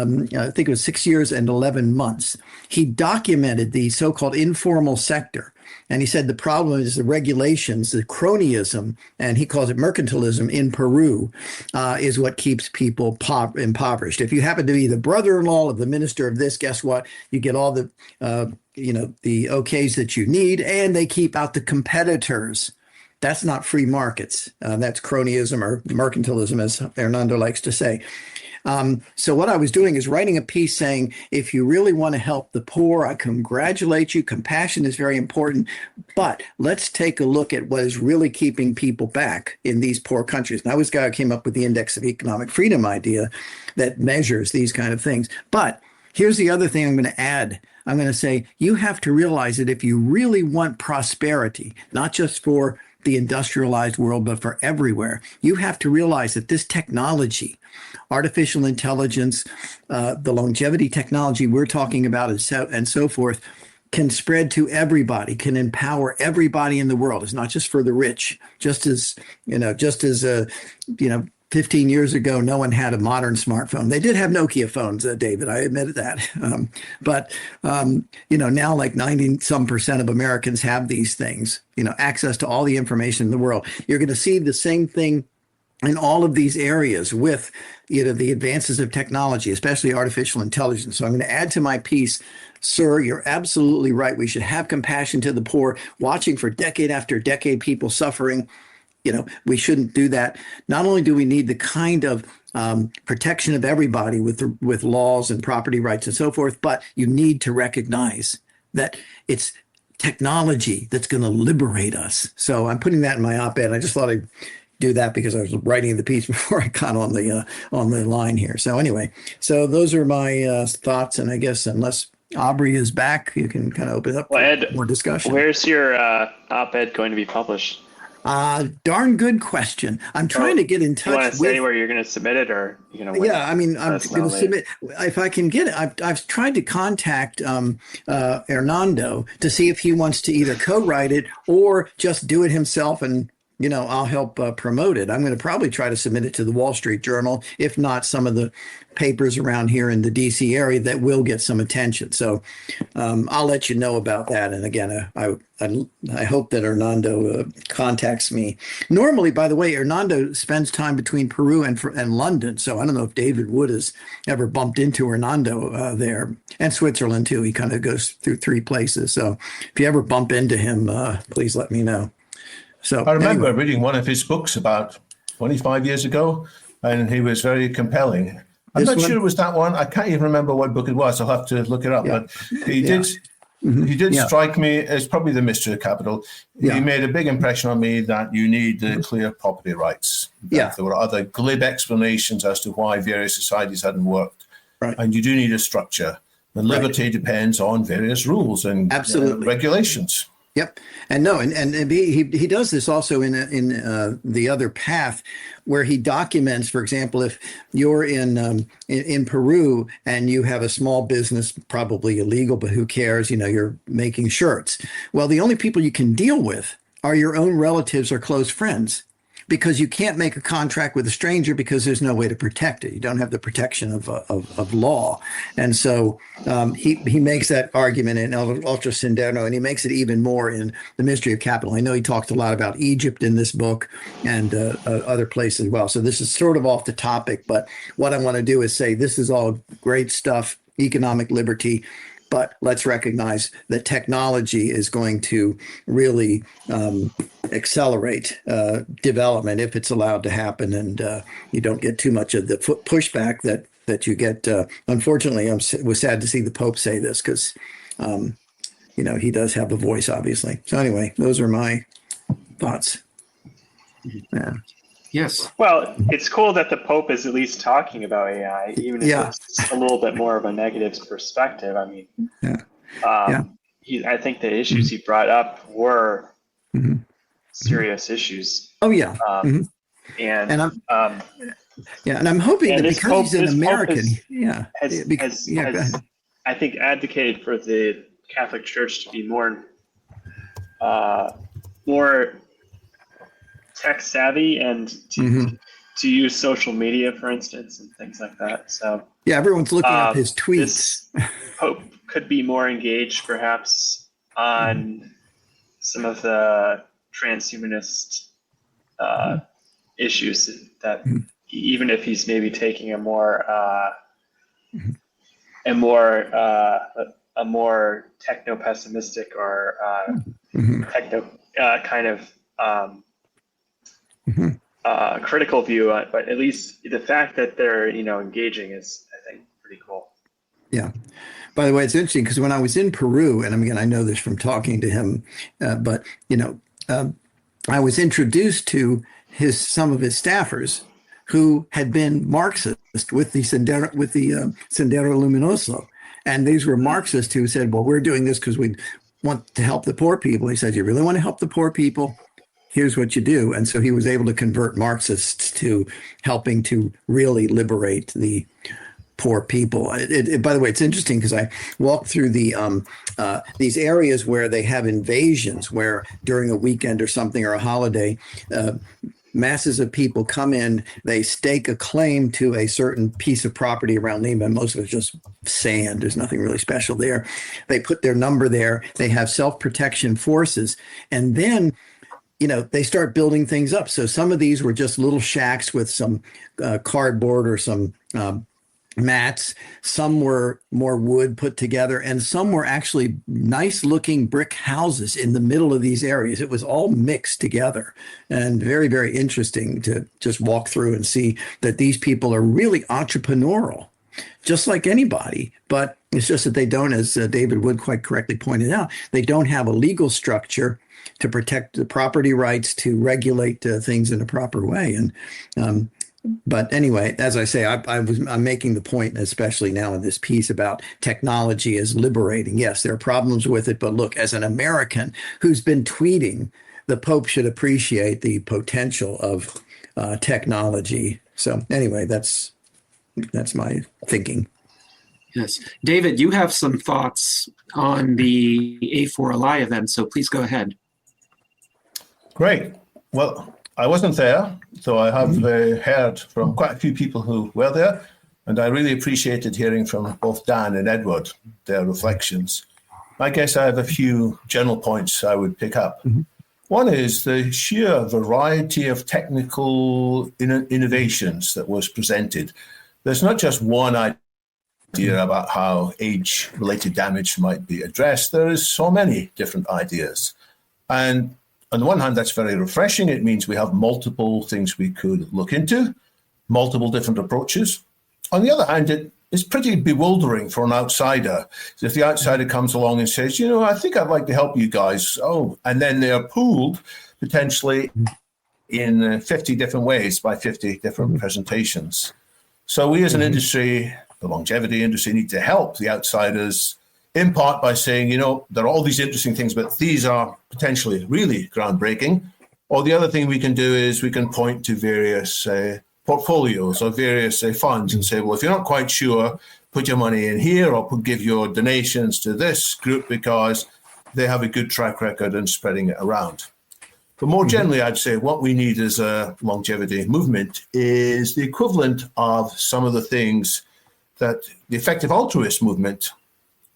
think it was 6 years and 11 months. He documented the so-called informal sector. And he said the problem is the regulations, the cronyism, and he calls it mercantilism in Peru, is what keeps people impoverished. If you happen to be the brother-in-law of the minister of this, guess what? You get all the, the okays that you need, and they keep out the competitors. That's not free markets. That's cronyism or mercantilism, as Hernando likes to say. So what I was doing is writing a piece saying, if you really want to help the poor, I congratulate you. Compassion is very important. But let's take a look at what is really keeping people back in these poor countries. And I was the guy who came up with the Index of Economic Freedom idea that measures these kind of things. But here's the other thing I'm going to add. I'm going to say, you have to realize that if you really want prosperity, not just for the industrialized world, but for everywhere, you have to realize that this technology, artificial intelligence, the longevity technology we're talking about, and so forth, can spread to everybody, can empower everybody in the world. It's not just for the rich. Just as 15 years ago, no one had a modern smartphone. They did have Nokia phones, David, I admitted that. But now like 90% of Americans have these things, access to all the information in the world. You're going to see the same thing in all of these areas with the advances of technology, especially artificial intelligence. So I'm going to add to my piece, sir, you're absolutely right. We should have compassion to the poor, watching for decade after decade people suffering. We shouldn't do that. Not only do we need the kind of protection of everybody with laws and property rights and so forth, but you need to recognize that it's technology that's going to liberate us. So I'm putting that in my op-ed. I just thought I'd do that because I was writing the piece before I got on the line here. So anyway, so those are my thoughts. And I guess unless Aubrey is back, you can kind of open up Well, for Ed, more discussion. where's your op-ed going to be published? Darn good question. I'm trying to get in touch You want to say with. where you're going to submit it, or you're going to wait? Yeah, I mean, I'm Let us going know to later. submit if I can get it. I've tried to contact Hernando to see if he wants to either co-write it or just do it himself, and I'll help promote it. I'm going to probably try to submit it to the Wall Street Journal, if not some of the papers around here in the DC area that will get some attention. So I'll let you know about that. And again, I hope that Hernando contacts me. Normally, by the way, Hernando spends time between Peru and London. So I don't know if David Wood has ever bumped into Hernando there, and Switzerland too. He kind of goes through 3 places. So if you ever bump into him, please let me know. So I remember reading one of his books about 25 years ago, and he was very compelling. I'm not sure it was that one. I can't even remember what book it was. I'll have to look it up. Yeah. But he did strike me as probably the mystery of capital. Yeah. He made a big impression on me that you need the clear property rights. That there were other glib explanations as to why various societies hadn't worked. Right. And you do need a structure. And liberty depends on various rules and regulations. Yep. And he does this also in the other path, where he documents, for example, if you're in Peru and you have a small business, probably illegal, but who cares? You're making shirts. Well, the only people you can deal with are your own relatives or close friends, because you can't make a contract with a stranger because there's no way to protect it. You don't have the protection of law. And so he makes that argument in Ultra Cinderno, and he makes it even more in The Mystery of Capital. I know he talks a lot about Egypt in this book and other places as well. So this is sort of off the topic, but what I want to do is say this is all great stuff, economic liberty, but let's recognize that technology is going to really accelerate development if it's allowed to happen, and you don't get too much of the pushback that you get. Unfortunately, was sad to see the Pope say this, because he does have a voice, obviously. So anyway, those are my thoughts. Yeah. Yes. Well, it's cool that the Pope is at least talking about AI, even if it's a little bit more of a negative perspective. I mean, I think the issues he brought up were serious issues. Oh yeah. And I'm hoping that because he's an American, has I think advocated for the Catholic Church to be more tech savvy and to use social media, for instance, and things like that. So everyone's looking up his tweets. This Pope could be more engaged, perhaps, on some of the transhumanist issues that, even if he's maybe taking a more techno pessimistic or techno kind of critical view, but at least the fact that they're engaging is, I think, pretty cool. Yeah. By the way, it's interesting because when I was in Peru, and again, I know this from talking to him, but I was introduced to some of his staffers who had been Marxist with the Sendero Luminoso, and these were Marxists who said, "Well, we're doing this because we want to help the poor people." He said, "You really want to help the poor people? Here's what you do." And so he was able to convert Marxists to helping to really liberate the poor people. By the way, it's interesting because I walked through these areas where they have invasions, where during a weekend or something or a holiday, masses of people come in, they stake a claim to a certain piece of property around Lima. Most of it's just sand. There's nothing really special there. They put their number there. They have self-protection forces. And then they start building things up. So some of these were just little shacks with some cardboard or some mats. Some were more wood put together, and some were actually nice looking brick houses in the middle of these areas. It was all mixed together, and very, very interesting to just walk through and see that these people are really entrepreneurial, just like anybody. But it's just that they don't, as David Wood quite correctly pointed out, they don't have a legal structure to protect the property rights, to regulate things in a proper way. And But anyway, as I say, I'm making the point, especially now in this piece, about technology as liberating. Yes, there are problems with it, but look, as an American who's been tweeting, the Pope should appreciate the potential of technology. So anyway, that's my thinking. Yes. David, you have some thoughts on the A4LI event, so please go ahead. Great. Well, I wasn't there, so I have heard from quite a few people who were there, and I really appreciated hearing from both Dan and Edward, their reflections. I guess I have a few general points I would pick up. One is the sheer variety of technical innovations that was presented. There's not just one idea about how age-related damage might be addressed. There is so many different ideas. And on the one hand, that's very refreshing. It means we have multiple things we could look into, multiple different approaches. On the other hand, it's pretty bewildering for an outsider. If the outsider comes along and says, I think I'd like to help you guys. Oh, and then they're pooled potentially in 50 different ways by 50 different presentations. So we as an industry, the longevity industry, need to help the outsiders in part by saying, there are all these interesting things, but these are potentially really groundbreaking. Or the other thing we can do is we can point to various portfolios or various funds and say, well, if you're not quite sure, put your money in here or give your donations to this group because they have a good track record in spreading it around. But more generally, I'd say what we need as a longevity movement is the equivalent of some of the things that the effective altruist movement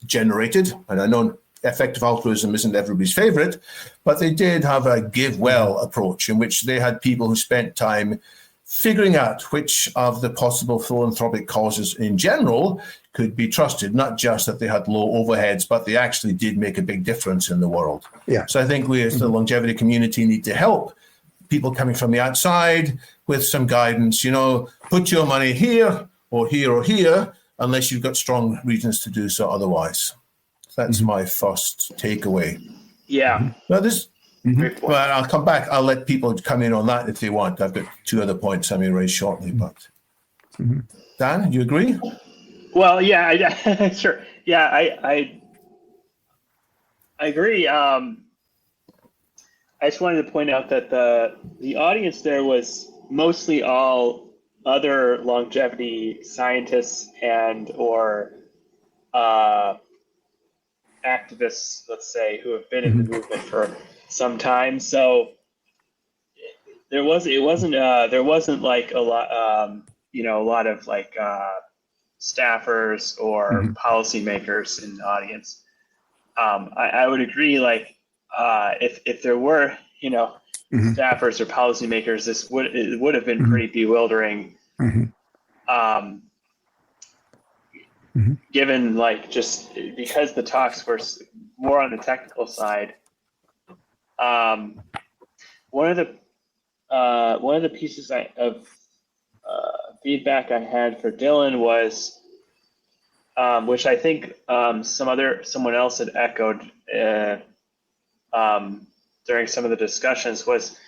generated. And I know effective altruism isn't everybody's favorite, but they did have a give well approach in which they had people who spent time figuring out which of the possible philanthropic causes in general could be trusted, not just that they had low overheads, but they actually did make a big difference in the world. Yeah. So I think we as the longevity community need to help people coming from the outside with some guidance, put your money here or here or here, unless you've got strong reasons to do so otherwise. That's my first takeaway. Yeah. Now well, I'll come back. I'll let people come in on that if they want. I've got two other points I may raise shortly. But Dan, you agree? Well, yeah, sure. Yeah, I agree. I just wanted to point out that the audience there was mostly all other longevity scientists and or activists, let's say, who have been in the movement for some time. So there wasn't like a lot, a lot of like staffers or policymakers in the audience. I would agree. Like if there were, staffers or policymakers, it would have been pretty bewildering. Given like just because the talks were more on the technical side. One of the pieces of feedback I had for Dylan was, which I think someone else had echoed during some of the discussions, was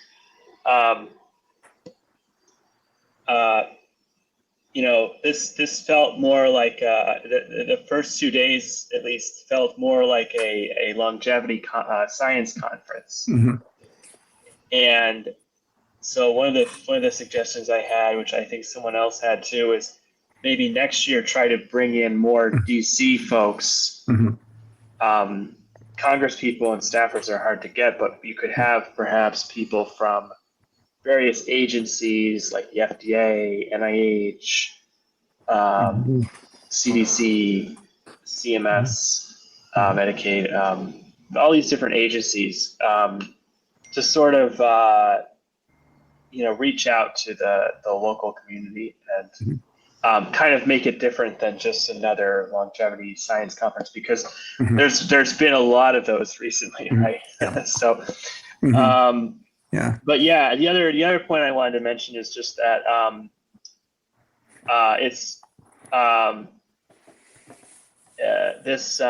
this felt more like the first 2 days at least felt more like a longevity science conference. And so one of the suggestions I had, which I think someone else had too, is maybe next year try to bring in more DC folks. Congress people and staffers are hard to get, but you could have perhaps people from various agencies like the FDA, NIH, CDC, CMS, Medicaid, all these different agencies to sort of reach out to the local community and kind of make it different than just another longevity science conference, because there's been a lot of those recently, right? So. But yeah, the other point I wanted to mention is just that it's this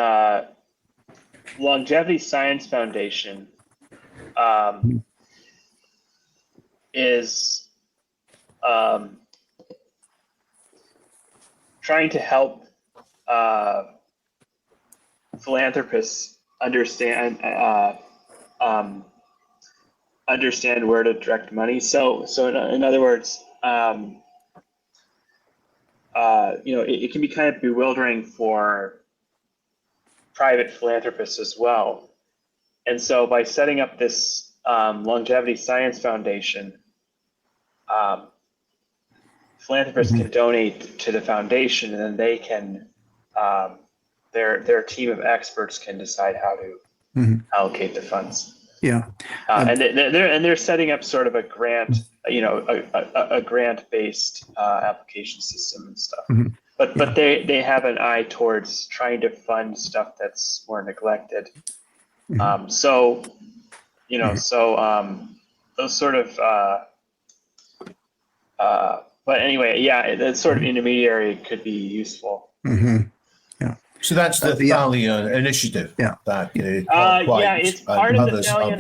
Longevity Science Foundation is trying to help philanthropists understand where to direct money. So in other words, it can be kind of bewildering for private philanthropists as well. And so by setting up this Longevity Science Foundation, philanthropists can donate to the foundation, and then they can, their team of experts can decide how to allocate the funds. Yeah. And they're setting up sort of a grant, a grant-based application system and stuff. But they have an eye towards trying to fund stuff that's more neglected. Those sort of. But anyway, yeah, that sort of intermediary could be useful. Yeah. So that's the Thalian initiative. Yeah. That it's part of the Thalian.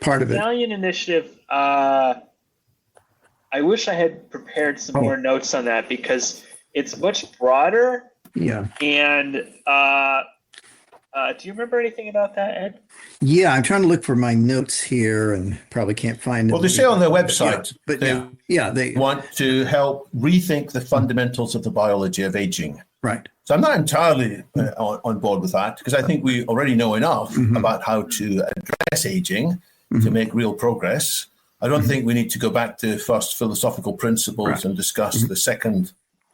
Part of it. Thalian initiative. I wish I had prepared some more notes on that because it's much broader. Yeah. And do you remember anything about that, Ed? Yeah, I'm trying to look for my notes here and probably can't find it. Well, they say on their website, they want to help rethink the fundamentals of the biology of aging. Right. So I'm not entirely on board with that because I think we already know enough about how to address aging to make real progress. I don't think we need to go back to first philosophical principles and discuss the second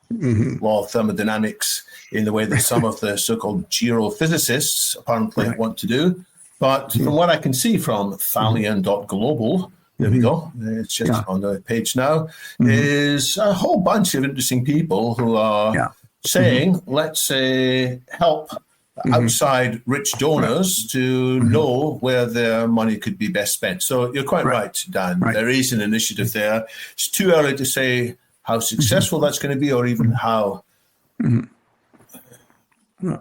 law of thermodynamics in the way that some of the so-called geophysicists apparently want to do. But from what I can see from Thalian.global, there we go, it's just on the page now, is a whole bunch of interesting people who are saying, let's help outside rich donors to know where their money could be best spent. So you're quite right, Dan. There is an initiative there. It's too early to say how successful that's going to be or even how,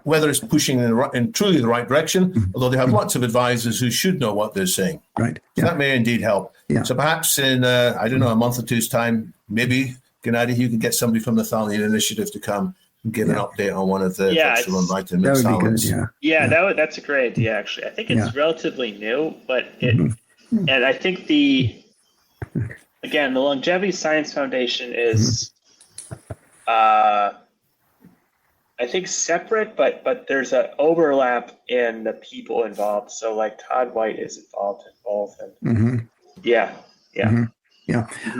whether it's pushing in truly the right direction, although they have lots of advisors who should know what they're saying. Right. So that may indeed help. Yeah. So perhaps in, I don't know, a month or two's time, maybe, Gennady, you can get somebody from the Thalian Initiative to come and give an update on one of the virtual enlightenment salons. That's a great idea, actually. I think it's relatively new, but and I think the Longevity Science Foundation is, I think, separate, but there's an overlap in the people involved. So like Todd White is involved in both. And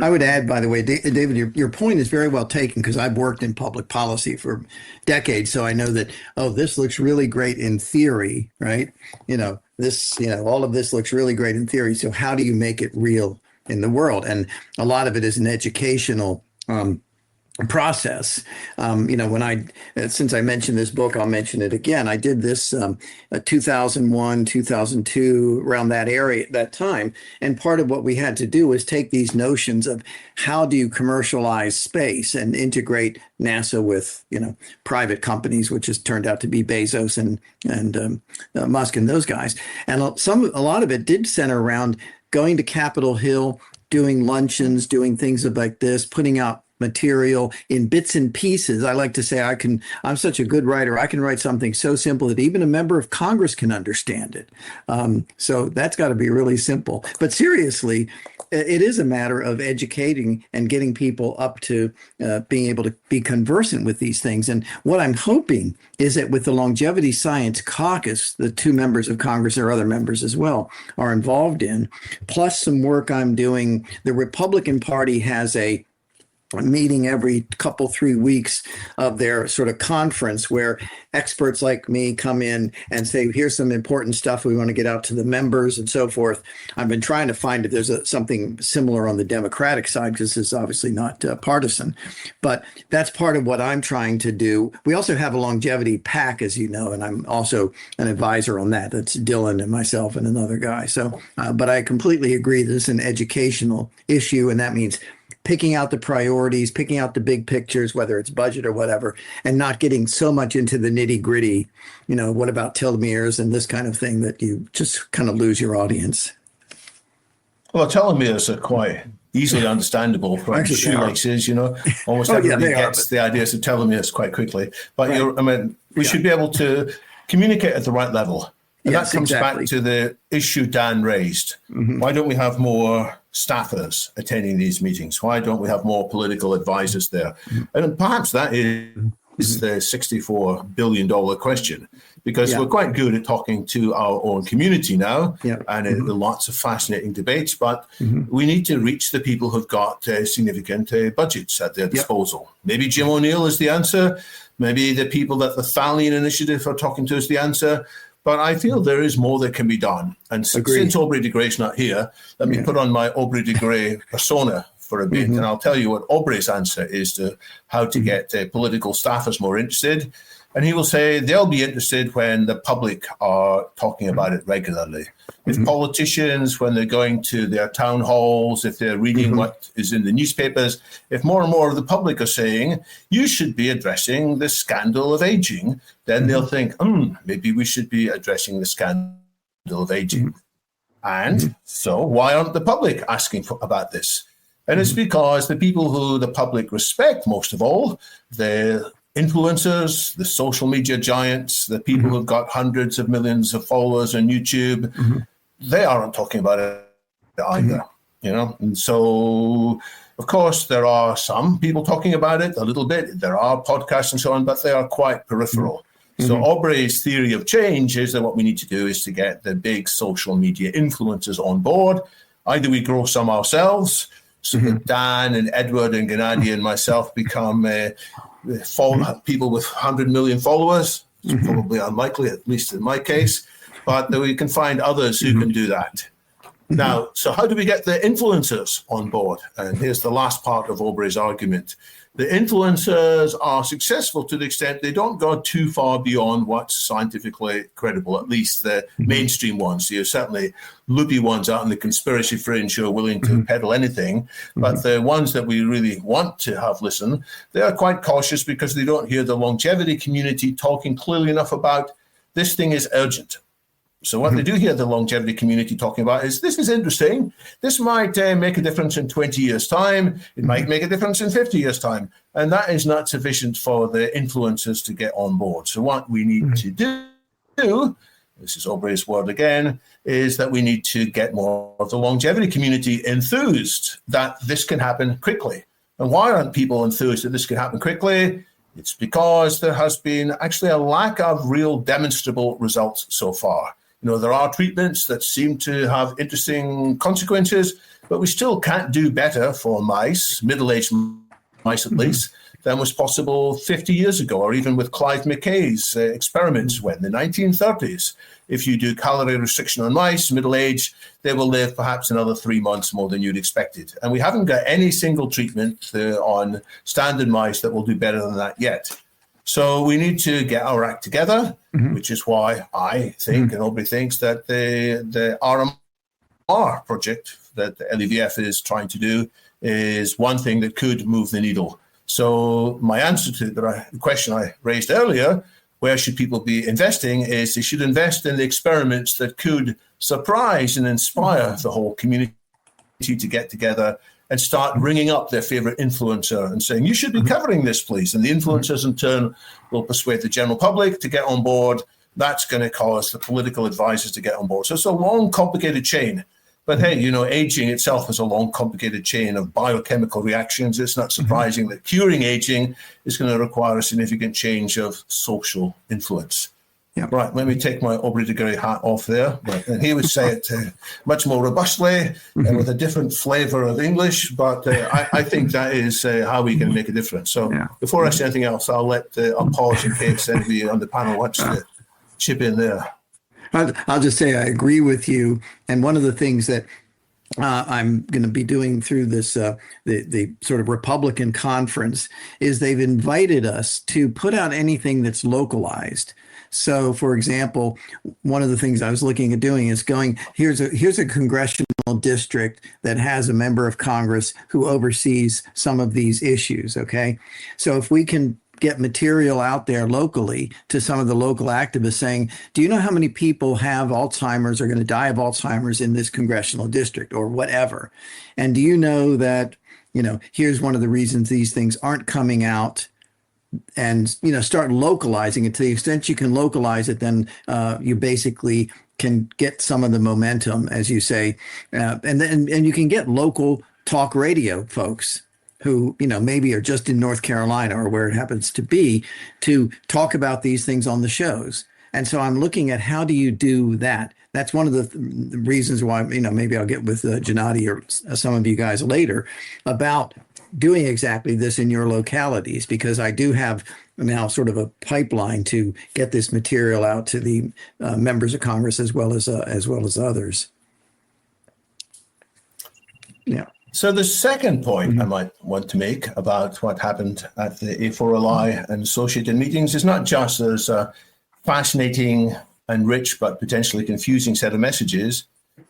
I would add, by the way, David, your point is very well taken because I've worked in public policy for decades. So I know that, this looks really great in theory, right? All of this looks really great in theory. So how do you make it real in the world? And a lot of it is an educational process. Since I mentioned this book, I'll mention it again. I did this 2001, 2002, around that time. And part of what we had to do was take these notions of how do you commercialize space and integrate NASA with, private companies, which has turned out to be Bezos and Musk and those guys. And a lot of it did center around going to Capitol Hill, doing luncheons, doing things like this, putting out material in bits and pieces. I like to say I'm such a good writer. I can write something so simple that even a member of Congress can understand it. So that's got to be really simple. But seriously, it is a matter of educating and getting people up to being able to be conversant with these things. And what I'm hoping is that with the Longevity Science Caucus, the 2 members of Congress or other members as well are involved in, plus some work I'm doing. The Republican Party has a meeting every 3 weeks of their sort of conference where experts like me come in and say, here's some important stuff we want to get out to the members and so forth. I've been trying to find if there's something similar on the Democratic side because it's obviously not partisan, but that's part of what I'm trying to do. We also have a longevity PAC, as you know, and I'm also an advisor on that. That's Dylan and myself and another guy. So, but I completely agree that it's an educational issue, and that means picking out the priorities, picking out the big pictures, whether it's budget or whatever, and not getting so much into the nitty gritty, what about telomeres and this kind of thing that you just kind of lose your audience. Well, telomeres are quite easily understandable from Actually, they are. shoelaces, almost Oh, yeah, everybody they are, gets the ideas of telomeres quite quickly. But Right. we should be able to communicate at the right level. And Yes, that comes exactly. back to the issue Dan raised. Why don't we have more staffers attending these meetings? Why don't we have more political advisors there? And perhaps that is the $64 billion question, because Yeah. we're quite good at talking to our own community now, Yeah. and lots of fascinating debates, but we need to reach the people who've got significant budgets at their disposal. Maybe Jim O'Neill is the answer. Maybe the people that the Thalian Initiative are talking to is the answer. But I feel there is more that can be done. And since Aubrey de Grey's not here, let me put on my Aubrey de Grey persona for a bit. And I'll tell you what Aubrey's answer is to how to get political staffers more interested. And he will say they'll be interested when the public are talking about it regularly. If politicians, when they're going to their town halls, if they're reading what is in the newspapers, if more and more of the public are saying, you should be addressing the scandal of aging, then they'll think, maybe we should be addressing the scandal of aging. And so why aren't the public asking about this? And it's because the people who the public respect most of all, the influencers, the social media giants, the people who've got hundreds of millions of followers on YouTube, they aren't talking about it either, And so, of course, there are some people talking about it a little bit. There are podcasts and so on, but they are quite peripheral. So Aubrey's theory of change is that what we need to do is to get the big social media influencers on board. Either we grow some ourselves, so that Dan and Edward and Gennady and myself become people with 100 million followers. It's probably unlikely, at least in my case, but that we can find others who can do that. Now, so how do we get the influencers on board? And here's the last part of Aubrey's argument. The influencers are successful to the extent they don't go too far beyond what's scientifically credible, at least the mainstream ones. There's certainly loopy ones out in the conspiracy fringe who are willing to peddle anything. But the ones that we really want to have listen, they are quite cautious because they don't hear the longevity community talking clearly enough about this thing is urgent. So what they do hear the longevity community talking about is, this is interesting. This might make a difference in 20 years' time. It might make a difference in 50 years' time. And that is not sufficient for the influencers to get on board. So what we need to do, this is Aubrey's word again, is that we need to get more of the longevity community enthused that this can happen quickly. And why aren't people enthused that this can happen quickly? It's because there has been actually a lack of real demonstrable results so far. There are treatments that seem to have interesting consequences, but we still can't do better for mice, middle-aged mice at least, than was possible 50 years ago, or even with Clive McKay's experiments in the 1930s. If you do calorie restriction on mice, middle-aged, they will live perhaps another 3 months more than you'd expected. And we haven't got any single treatment on standard mice that will do better than that yet. So we need to get our act together, which is why I think, and Aubrey thinks, that the RMR project that the LEVF is trying to do is one thing that could move the needle. So my answer to the question I raised earlier, where should people be investing, is they should invest in the experiments that could surprise and inspire the whole community to get together and start ringing up their favorite influencer and saying, you should be covering this, please. And the influencers in turn will persuade the general public to get on board. That's going to cause the political advisors to get on board. So it's a long, complicated chain. But hey, aging itself is a long, complicated chain of biochemical reactions. It's not surprising that curing aging is going to require a significant change of social influence. Yeah. Right, let me take my Aubrey de Grey hat off there. Right. And he would say it much more robustly and with a different flavor of English, but I think that is how we can make a difference. So before I say anything else, I'll pause in case anybody on the panel wants to chip in there. I'll just say I agree with you. And one of the things that I'm going to be doing through this, the sort of Republican conference, is they've invited us to put out anything that's localized. So, for example, one of the things I was looking at doing is here's a congressional district that has a member of Congress who oversees some of these issues. Okay, so if we can get material out there locally to some of the local activists saying, do you know how many people have Alzheimer's or going to die of Alzheimer's in this congressional district or whatever? And do you know that, here's one of the reasons these things aren't coming out? And, start localizing it. To the extent you can localize it, then you basically can get some of the momentum, as you say. And you can get local talk radio folks who, maybe are just in North Carolina or where it happens to be, to talk about these things on the shows. And so I'm looking at how do you do that? That's one of the reasons why, maybe I'll get with Gennady or some of you guys later about doing exactly this in your localities, because I do have now sort of a pipeline to get this material out to the members of Congress as well as others. Yeah. So the second point I might want to make about what happened at the A4LI and associated meetings is not just there's a fascinating and rich but potentially confusing set of messages.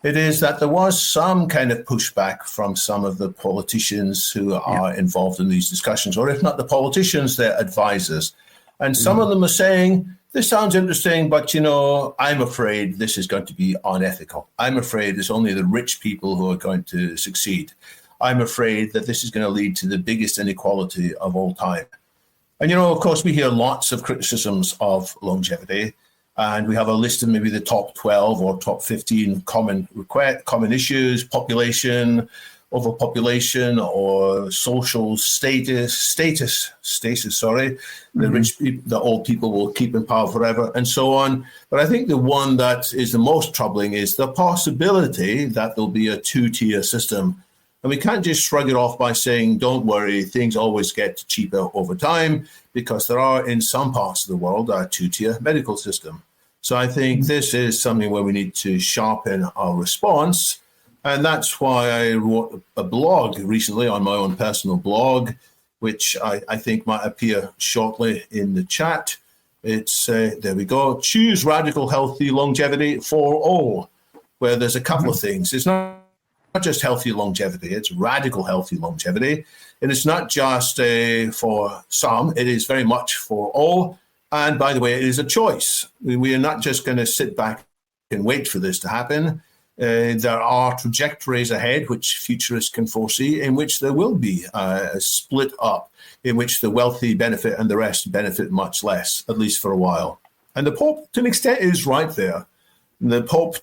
It is that there was some kind of pushback from some of the politicians who are involved in these discussions, or if not the politicians, their advisors. And some of them are saying, this sounds interesting, but, I'm afraid this is going to be unethical. I'm afraid it's only the rich people who are going to succeed. I'm afraid that this is going to lead to the biggest inequality of all time. And, of course, we hear lots of criticisms of longevity. And we have a list of maybe the top 12 or top 15 common issues: population, overpopulation, or social status. The rich people, the old people will keep in power forever, and so on. But I think the one that is the most troubling is the possibility that there'll be a two-tier system. And we can't just shrug it off by saying, don't worry, things always get cheaper over time, because there are, in some parts of the world, a two-tier medical system. So I think this is something where we need to sharpen our response. And that's why I wrote a blog recently on my own personal blog, which I think might appear shortly in the chat. It's, there we go, Choose Radical Healthy Longevity for All, where there's a couple of things. It's not just healthy longevity, it's radical healthy longevity. And it's not just for some, it is very much for all. And by the way, it is a choice. We are not just going to sit back and wait for this to happen. There are trajectories ahead, which futurists can foresee, in which there will be a split up, in which the wealthy benefit and the rest benefit much less, at least for a while. And the Pope, to an extent, is right there. The Pope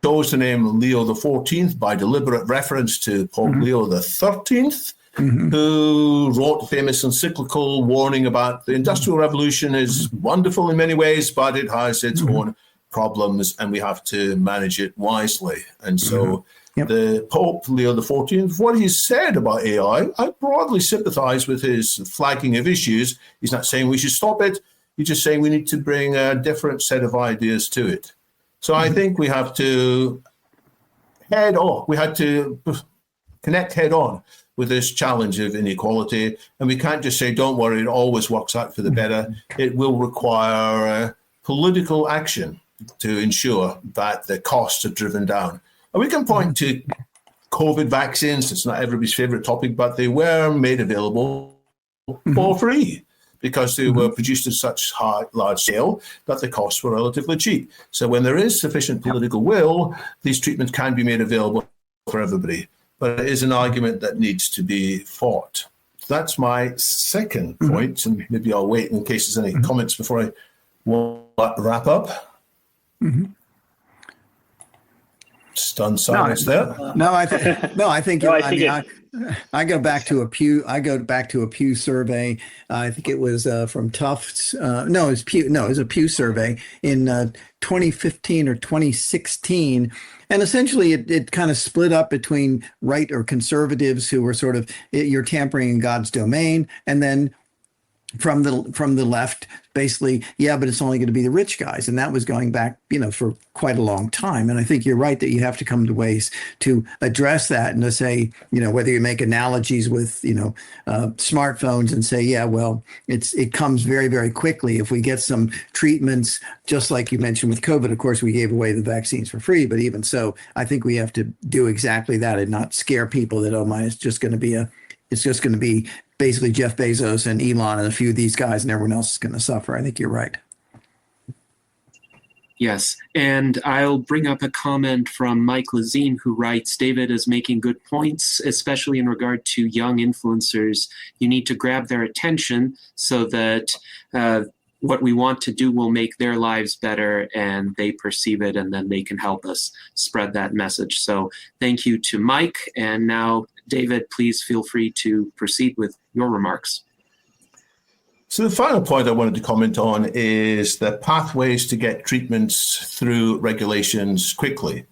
chose the name Leo XIV by deliberate reference to Pope Leo XIII, who wrote a famous encyclical warning about the Industrial Revolution is wonderful in many ways, but it has its own problems and we have to manage it wisely. And so the Pope, Leo XIV, what he said about AI, I broadly sympathize with his flagging of issues. He's not saying we should stop it. He's just saying we need to bring a different set of ideas to it. So I think we have to connect head on with this challenge of inequality. And we can't just say, don't worry, it always works out for the better. It will require political action to ensure that the costs are driven down. And we can point to COVID vaccines. It's not everybody's favorite topic, but they were made available for free because they were produced at such large scale that the costs were relatively cheap. So when there is sufficient political will, these treatments can be made available for everybody. But it is an argument that needs to be fought. That's my second point, and maybe I'll wait in case there's any comments before I wrap up. Stunned silence there. I think I go back to a Pew survey. I think it was from Tufts. It was a Pew survey in 2015 or 2016. And essentially, it kind of split up between right or conservatives who were sort of, you're tampering in God's domain, and then from the left, basically, yeah, but it's only going to be the rich guys. And that was going back, for quite a long time. And I think you're right that you have to come to ways to address that and to say, whether you make analogies with, smartphones and say, yeah, well, it comes very, very quickly. If we get some treatments, just like you mentioned with COVID, of course, we gave away the vaccines for free. But even so, I think we have to do exactly that and not scare people that, oh my, it's just going to be basically Jeff Bezos and Elon and a few of these guys, and everyone else is going to suffer. I think you're right. Yes, and I'll bring up a comment from Mike Lazine, who writes, David is making good points, especially in regard to young influencers. You need to grab their attention so that what we want to do will make their lives better and they perceive it, and then they can help us spread that message. So thank you to Mike. And now, David, please feel free to proceed with your remarks. So the final point I wanted to comment on is the pathways to get treatments through regulations quickly.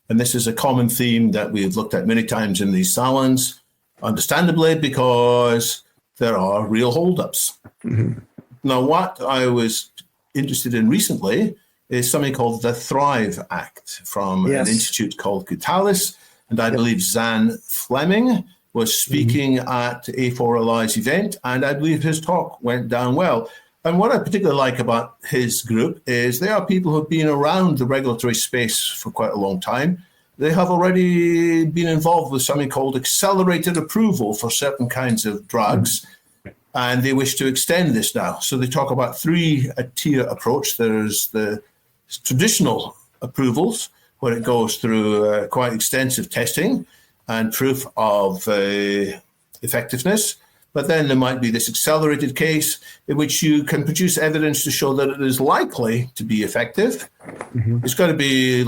And this is a common theme that we've looked at many times in these salons, understandably, because there are real holdups. Mm-hmm. Now, what I was interested in recently is something called the Thrive Act from an institute called Catalyst. And I believe Zan Fleming was speaking at A4LI's event, and I believe his talk went down well. And what I particularly like about his group is they are people who have been around the regulatory space for quite a long time. They have already been involved with something called accelerated approval for certain kinds of drugs, and they wish to extend this now. So they talk about three-tier approach. There's the traditional approvals, where it goes through quite extensive testing and proof of effectiveness. But then there might be this accelerated case in which you can produce evidence to show that it is likely to be effective. Mm-hmm. It's got to be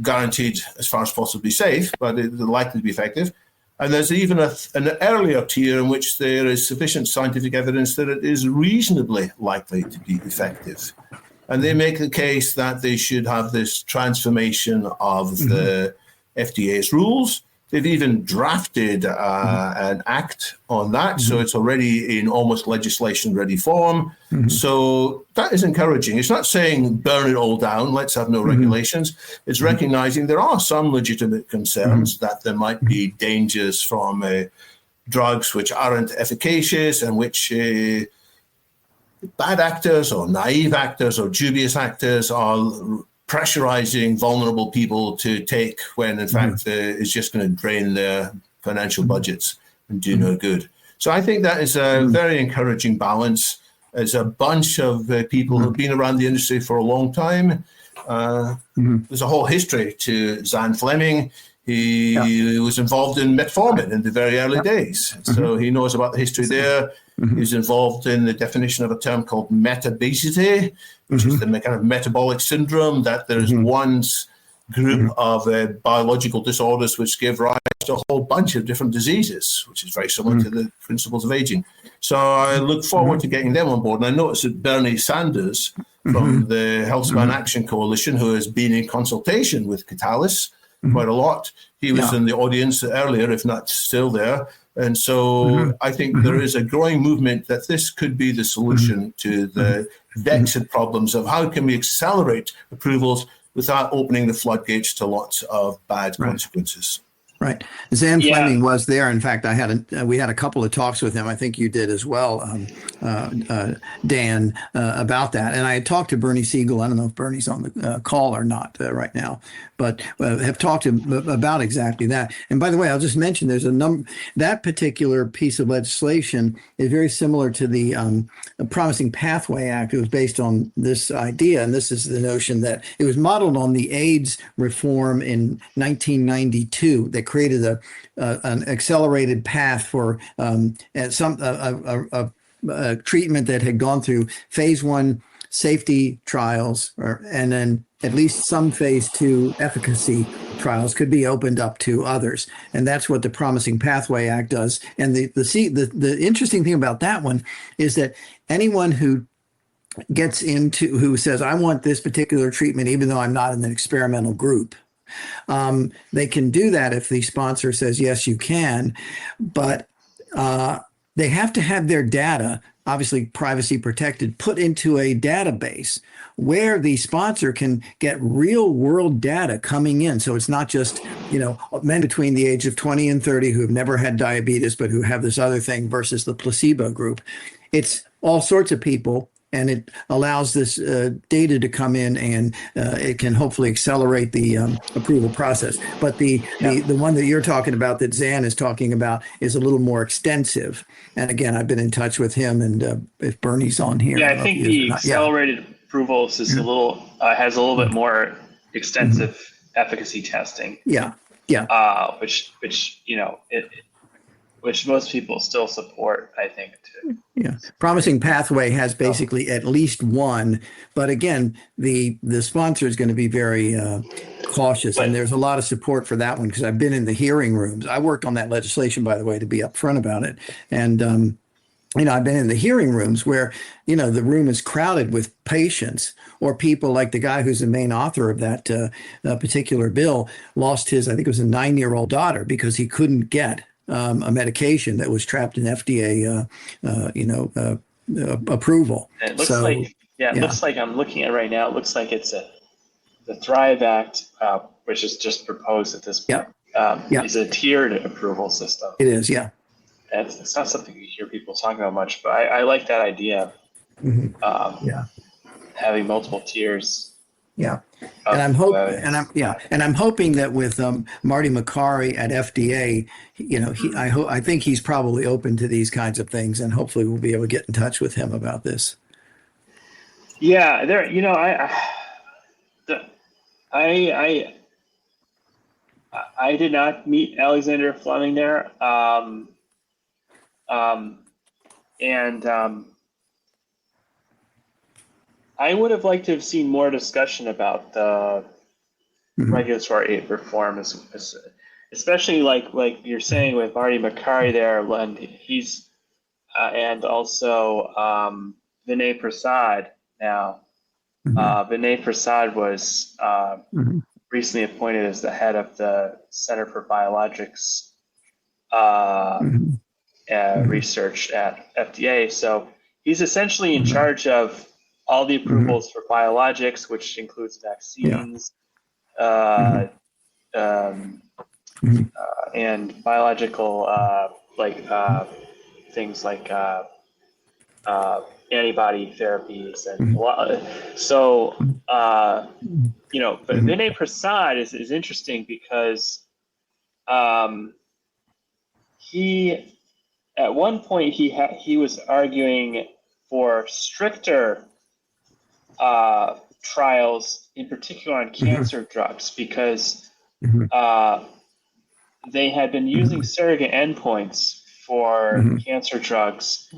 guaranteed as far as possibly safe, but it's likely to be effective. And there's even an earlier tier in which there is sufficient scientific evidence that it is reasonably likely to be effective. And they make the case that they should have this transformation of the FDA's rules. They've even drafted an act on that, so it's already in almost legislation-ready form. So that is encouraging. It's not saying burn it all down, let's have no regulations. It's recognizing there are some legitimate concerns that there might be dangers from drugs which aren't efficacious and which bad actors or naive actors or dubious actors are pressurizing vulnerable people to take when, in fact, it's just going to drain their financial budgets and do no good. So I think that is a very encouraging balance. There's a bunch of people who've been around the industry for a long time. There's a whole history to Zan Fleming. He was involved in metformin in the very early days. So he knows about the history there. He's involved in the definition of a term called metabesity, which is the kind of metabolic syndrome, that there's one group of biological disorders which give rise to a whole bunch of different diseases, which is very similar to the principles of aging. So I look forward to getting them on board. And I noticed that Bernie Sanders from the Healthspan Action Coalition, who has been in consultation with Catalyst quite a lot, he was in the audience earlier, if not still there. And so I think there is a growing movement that this could be the solution to the vexed problems of how can we accelerate approvals without opening the floodgates to lots of bad consequences. Right. Zan Fleming was there. In fact, we had a couple of talks with him. I think you did as well, Dan, about that. And I had talked to Bernie Siegel. I don't know if Bernie's on the call or not right now, but have talked to him about exactly that. And by the way, I'll just mention there's that particular piece of legislation is very similar to the Promising Pathway Act. It was based on this idea, and this is the notion that it was modeled on the AIDS reform in 1992 that created an accelerated path for a treatment that had gone through phase 1 safety trials, and then at least some phase 2 efficacy trials could be opened up to others. And that's what the Promising Pathway Act does. And the interesting thing about that one is that anyone who says, I want this particular treatment, even though I'm not in an experimental group, they can do that if the sponsor says, yes, you can, but they have to have their data, obviously privacy protected, put into a database where the sponsor can get real world data coming in. So it's not just, men between the age of 20 and 30 who have never had diabetes, but who have this other thing versus the placebo group. It's all sorts of people and it allows this data to come in, and it can hopefully accelerate the approval process. But the one that you're talking about, that Zan is talking about, is a little more extensive. And again, I've been in touch with him, and if Bernie's on here, Yeah, I think the accelerated approvals is a little has a little bit more extensive efficacy testing. Yeah. Which which most people still support, I think. Yeah. Promising Pathway has basically at least one, but again, the sponsor is going to be very cautious, and there's a lot of support for that one because I've been in the hearing rooms. I worked on that legislation, by the way, to be upfront about it, and I've been in the hearing rooms where, the room is crowded with patients or people like the guy who's the main author of that particular bill lost his, I think it was a 9-year-old daughter because he couldn't get a medication that was trapped in FDA, approval. And it looks looks like I'm looking at it right now. It looks like it's the Thrive Act, which is just proposed at this point, is a tiered approval system. It is, yeah. It's not something you hear people talking about much, but I like that idea. Having multiple tiers. Yeah. And I'm hoping that with Marty Makary at FDA, I think he's probably open to these kinds of things, and hopefully we'll be able to get in touch with him about this. Yeah, I did not meet Alexander Fleming there, I would have liked to have seen more discussion about the regulatory reform, especially like you're saying with Marty Makary there, and he's and also Vinay Prasad now. Vinay Prasad was recently appointed as the head of the Center for Biologics research at FDA. So he's essentially in charge of all the approvals for biologics, which includes vaccines and biological things like antibody therapies, and but Vinay Prasad is interesting because he at one point he was arguing for stricter trials, in particular on cancer drugs, because they had been using surrogate endpoints for cancer drugs,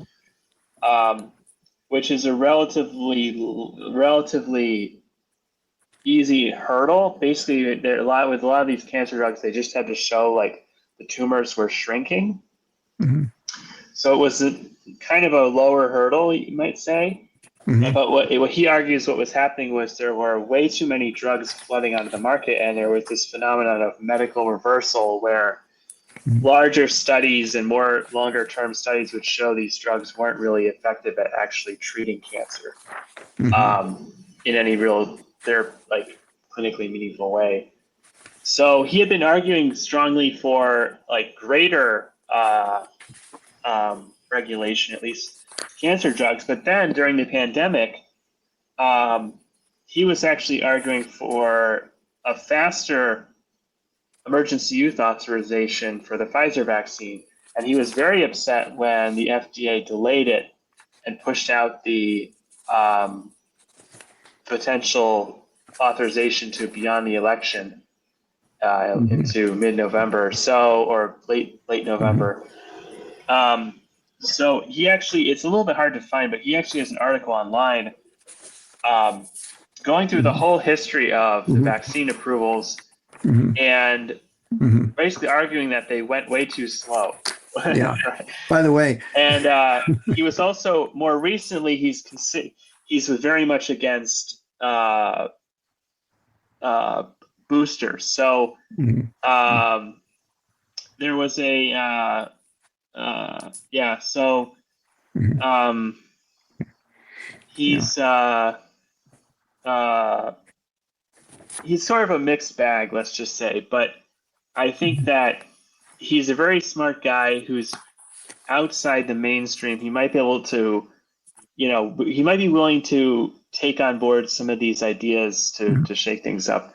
which is a relatively easy hurdle. Basically, with a lot of these cancer drugs, they just had to show like the tumors were shrinking. So it was kind of a lower hurdle, you might say. But what he argues, what was happening was there were way too many drugs flooding onto the market, and there was this phenomenon of medical reversal where larger studies and more longer-term studies would show these drugs weren't really effective at actually treating cancer in any real, clinically meaningful way. So he had been arguing strongly for greater regulation, at least cancer drugs. But then during the pandemic, he was actually arguing for a faster emergency use authorization for the Pfizer vaccine. And he was very upset when the FDA delayed it and pushed out the potential authorization to beyond the election into mid-November, or late November. So he actually, it's a little bit hard to find, but he actually has an article online going through the whole history of the vaccine approvals and basically arguing that they went way too slow. Yeah. By the way, and he was also more recently he's very much against boosters. So there was a he's sort of a mixed bag, let's just say, but I think that he's a very smart guy who's outside the mainstream. He might be able to he might be willing to take on board some of these ideas to shake things up.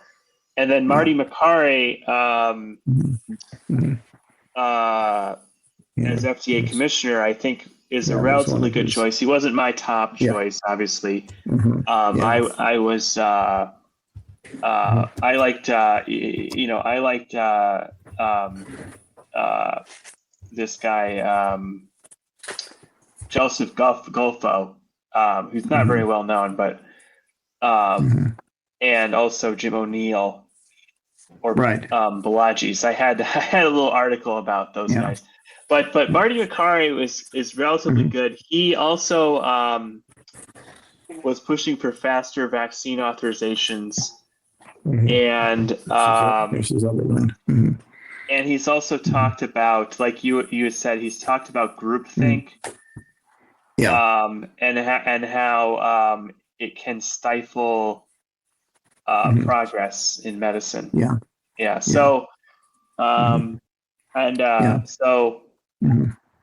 And then Marty McCarry, as FDA commissioner, I think is a relatively good choice. He wasn't my top choice, obviously. I was I liked this guy Joseph Golfo, who's not very well known, but and also Jim O'Neill or Balaji. I had a little article about those guys. But Marty McCarry is relatively good. He also was pushing for faster vaccine authorizations, and and he's also talked about, like you had said, he's talked about groupthink, and how it can stifle progress in medicine. So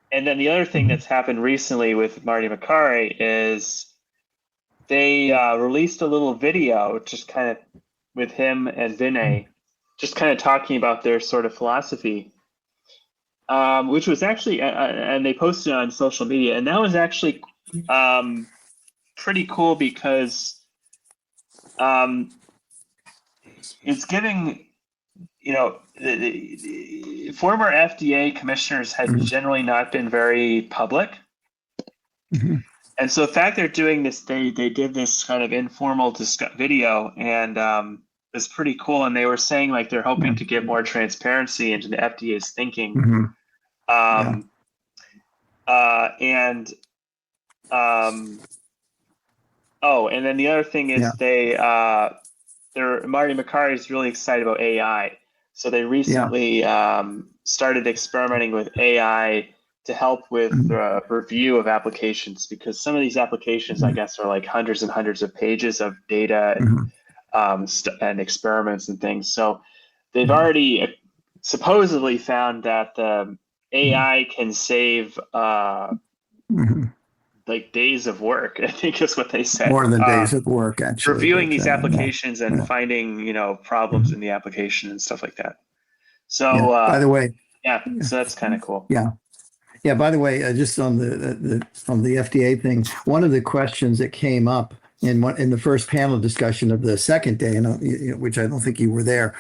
and then the other thing that's happened recently with Marty McCarry is they released a little video just kind of with him and Vinay, just kind of talking about their sort of philosophy, which was actually, and they posted it on social media, and that was actually pretty cool because it's giving, the former FDA commissioners have generally not been very public. And so the fact they're doing this, they did this kind of informal video, and it's pretty cool. And they were saying like they're hoping to get more transparency into the FDA's thinking. And then the other thing is Marty McCarty is really excited about AI. So they recently started experimenting with AI to help with review of applications, because some of these applications, I guess, are like hundreds and hundreds of pages of data and experiments and things. So they've already supposedly found that the AI can save like days of work, I think is what they said. More than days of work, actually. Reviewing these applications and finding, problems in the application and stuff like that. So, by the way, so that's kind of cool. Yeah. By the way, just on the FDA thing, one of the questions that came up in the first panel discussion of the second day, which I don't think you were there,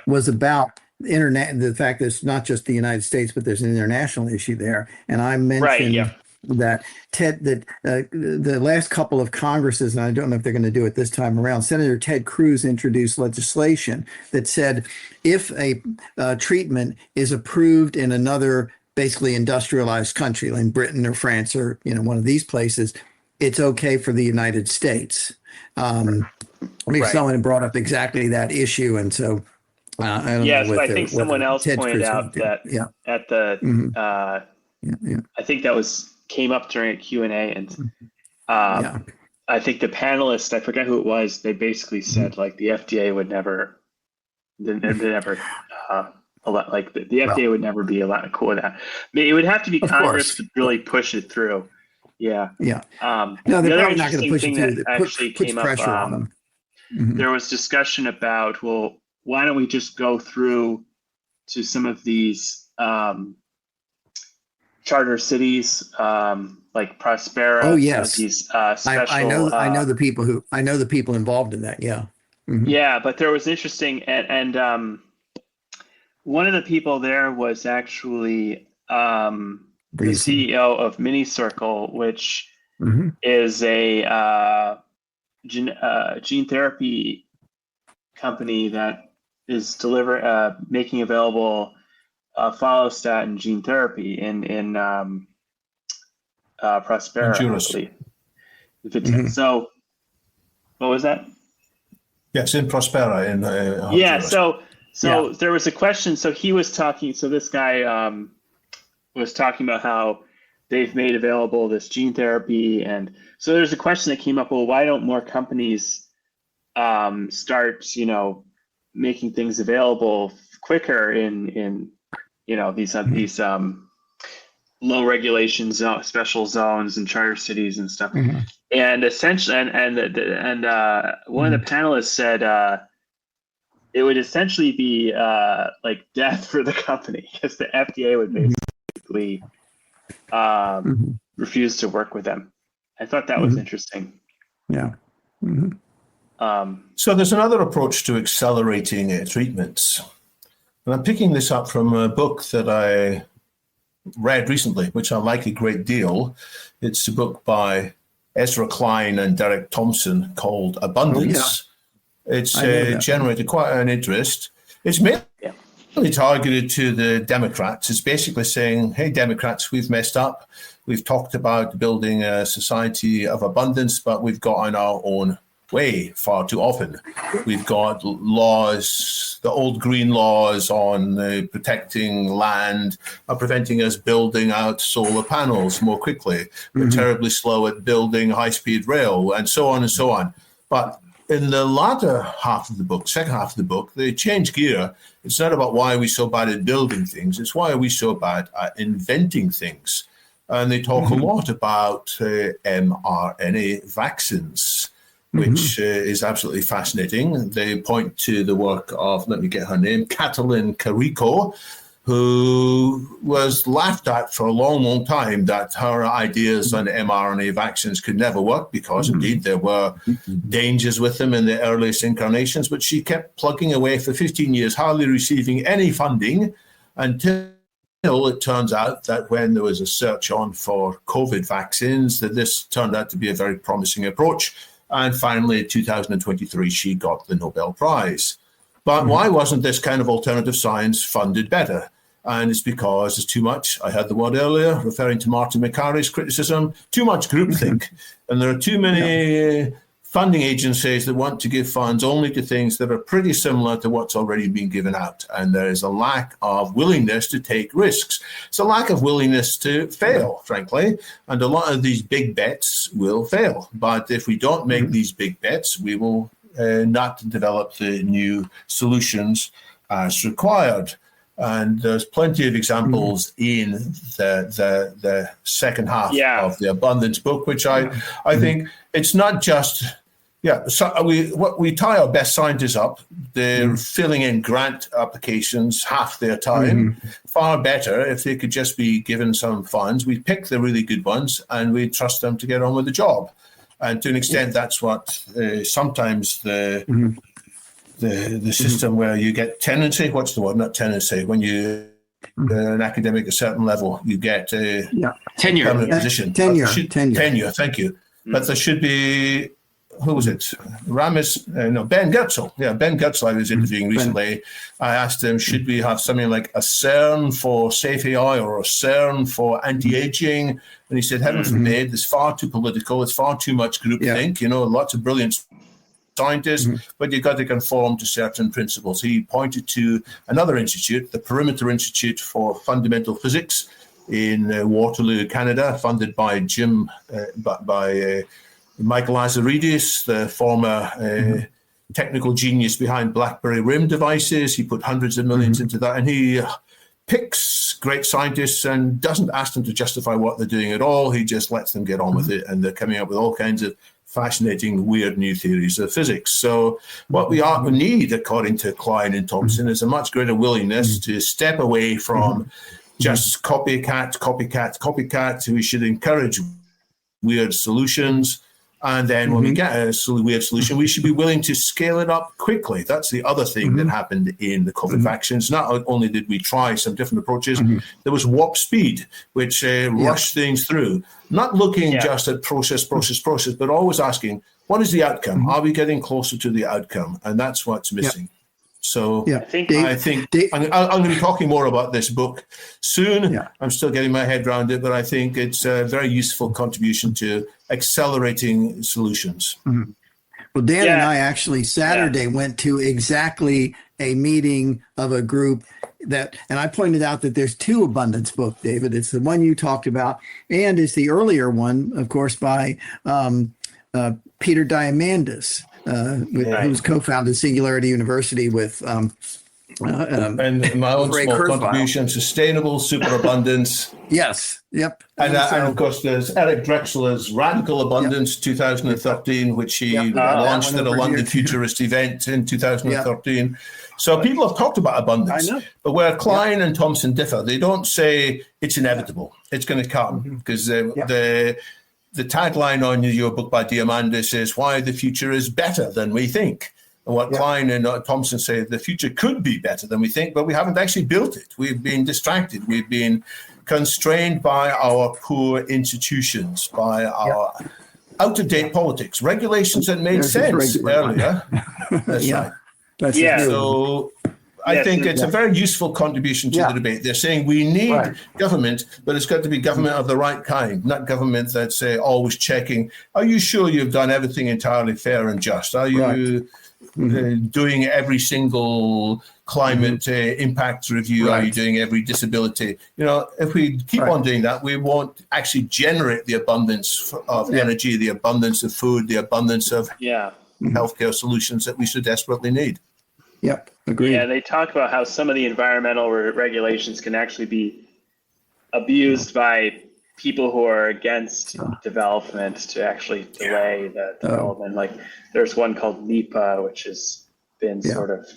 was about the fact that it's not just the United States, but there's an international issue there. And I mentioned that the last couple of Congresses, and I don't know if they're going to do it this time around, Senator Ted Cruz introduced legislation that said if a treatment is approved in another basically industrialized country, like in Britain or France or one of these places, it's okay for the United States. Someone had brought up exactly that issue, and so I don't know. I think someone else pointed out that at the I think that came up during a Q&A, and I think the panelists, I forget who it was, they basically said like the FDA would never, the FDA would never be allowed cool with that. I mean, it would have to be Congress to really push it through. No, they're probably not going to push it through. That actually puts came pressure up, on them. There was discussion about, well, why don't we just go through to some of these charter cities, like Prospera. Oh yes, these special. I know the people involved in that. Yeah. Yeah, but there was interesting, and one of the people there was actually the CEO of MiniCircle, which is a gene therapy company that is making available follostatin gene therapy in Prospera. So, what was that? Yes, in Prospera. So there was a question. So he was talking. So this guy was talking about how they've made available this gene therapy, and so there's a question that came up. Well, why don't more companies start, making things available quicker in these low regulation special zones and charter cities and stuff. And essentially, one of the panelists said it would essentially be like death for the company because the FDA would basically refuse to work with them. I thought that was interesting. Yeah. So there's another approach to accelerating treatments. And I'm picking this up from a book that I read recently, which I like a great deal. It's a book by Ezra Klein and Derek Thompson called Abundance. It's generated quite an interest. It's mainly targeted to the Democrats. It's basically saying, hey, Democrats, we've messed up. We've talked about building a society of abundance, but we've got on our own way far too often. We've got laws, the old green laws on protecting land are preventing us building out solar panels more quickly. We're terribly slow at building high-speed rail, and so on and so on. But in the latter half of the book, second half of the book, they change gear. It's not about why are we so bad at building things. It's why are we so bad at inventing things. And they talk a lot about mRNA vaccines, which is absolutely fascinating. They point to the work of, let me get her name, Katalin Kariko, who was laughed at for a long, long time that her ideas on mRNA vaccines could never work because, indeed, there were dangers with them in the earliest incarnations. But she kept plugging away for 15 years, hardly receiving any funding until it turns out that when there was a search on for COVID vaccines, that this turned out to be a very promising approach. And finally, in 2023, she got the Nobel Prize. But why wasn't this kind of alternative science funded better? And it's because there's too much, I heard the word earlier, referring to Martin McCarry's criticism, too much groupthink. And there are too many funding agencies that want to give funds only to things that are pretty similar to what's already been given out. And there is a lack of willingness to take risks. It's a lack of willingness to fail, frankly. And a lot of these big bets will fail. But if we don't make these big bets, we will not develop the new solutions as required. And there's plenty of examples in the second half of the Abundance book, which I think it's not just, so we tie our best scientists up. They're filling in grant applications half their time. Far better if they could just be given some funds. We pick the really good ones and we trust them to get on with the job. And to an extent, that's what sometimes the system where you get tenancy, what's the word? Not tenancy. When you an academic at a certain level, you get tenure, permanent position. Tenure. Thank you. But there should be, who was it? Ben Goetzel. Yeah, Ben Goetzel I was interviewing recently. I asked him, should we have something like a CERN for safe AI or a CERN for anti-aging? And he said, heaven forbid, it's far too political. It's far too much groupthink. Lots of brilliant scientists, but you've got to conform to certain principles. He pointed to another institute, the Perimeter Institute for Fundamental Physics in Waterloo, Canada, funded by Michael Lazaridis, the former technical genius behind BlackBerry RIM devices. He put hundreds of millions into that, and he picks great scientists and doesn't ask them to justify what they're doing at all. He just lets them get on with it, and they're coming up with all kinds of fascinating, weird new theories of physics. So what we need, according to Klein and Thompson, is a much greater willingness to step away from just copycat. We should encourage weird solutions. And then when we get a weird solution, we should be willing to scale it up quickly. That's the other thing that happened in the COVID vaccines. Not only did we try some different approaches, there was warp speed, which rushed things through. Not looking just at process, but always asking, what is the outcome? Are we getting closer to the outcome? And that's what's missing. So I think I'm going to be talking more about this book soon. I'm still getting my head around it, but I think it's a very useful contribution to accelerating solutions. Well, Dan and I actually Saturday went to exactly a meeting of a group and I pointed out that there's two Abundance books, David. It's the one you talked about, and it's the earlier one, of course, by Peter Diamandis. Who's co-founded Singularity University with And my own Ray small Kurzweil. contribution, sustainable superabundance. Yes. Yep. And So- of course, there's Eric Drexler's Radical Abundance 2013, which he Yep, we got that launched one at a over London here, too. Futurist event in 2013. So people have talked about abundance, I know. but where Klein and Thompson differ, they don't say it's inevitable, it's going to come, because the tagline on your book by Diamandis is why the future is better than we think. And what Klein and Thompson say, the future could be better than we think, but we haven't actually built it. We've been distracted. We've been constrained by our poor institutions, by our out-of-date politics, regulations that made There's this sense regular one. earlier. That's right. That's Yeah. the new one. So I think it's a very useful contribution to the debate. They're saying we need government, but it's got to be government of the right kind, not government that's always checking. Are you sure you've done everything entirely fair and just? Are you doing every single climate impact review? Are you doing every disability? You know, if we keep on doing that, we won't actually generate the abundance of energy, the abundance of food, the abundance of healthcare solutions that we so desperately need. Yep, agreed. Yeah, they talk about how some of the environmental regulations can actually be abused by people who are against development to actually delay the development. Like there's one called NEPA, which has been sort of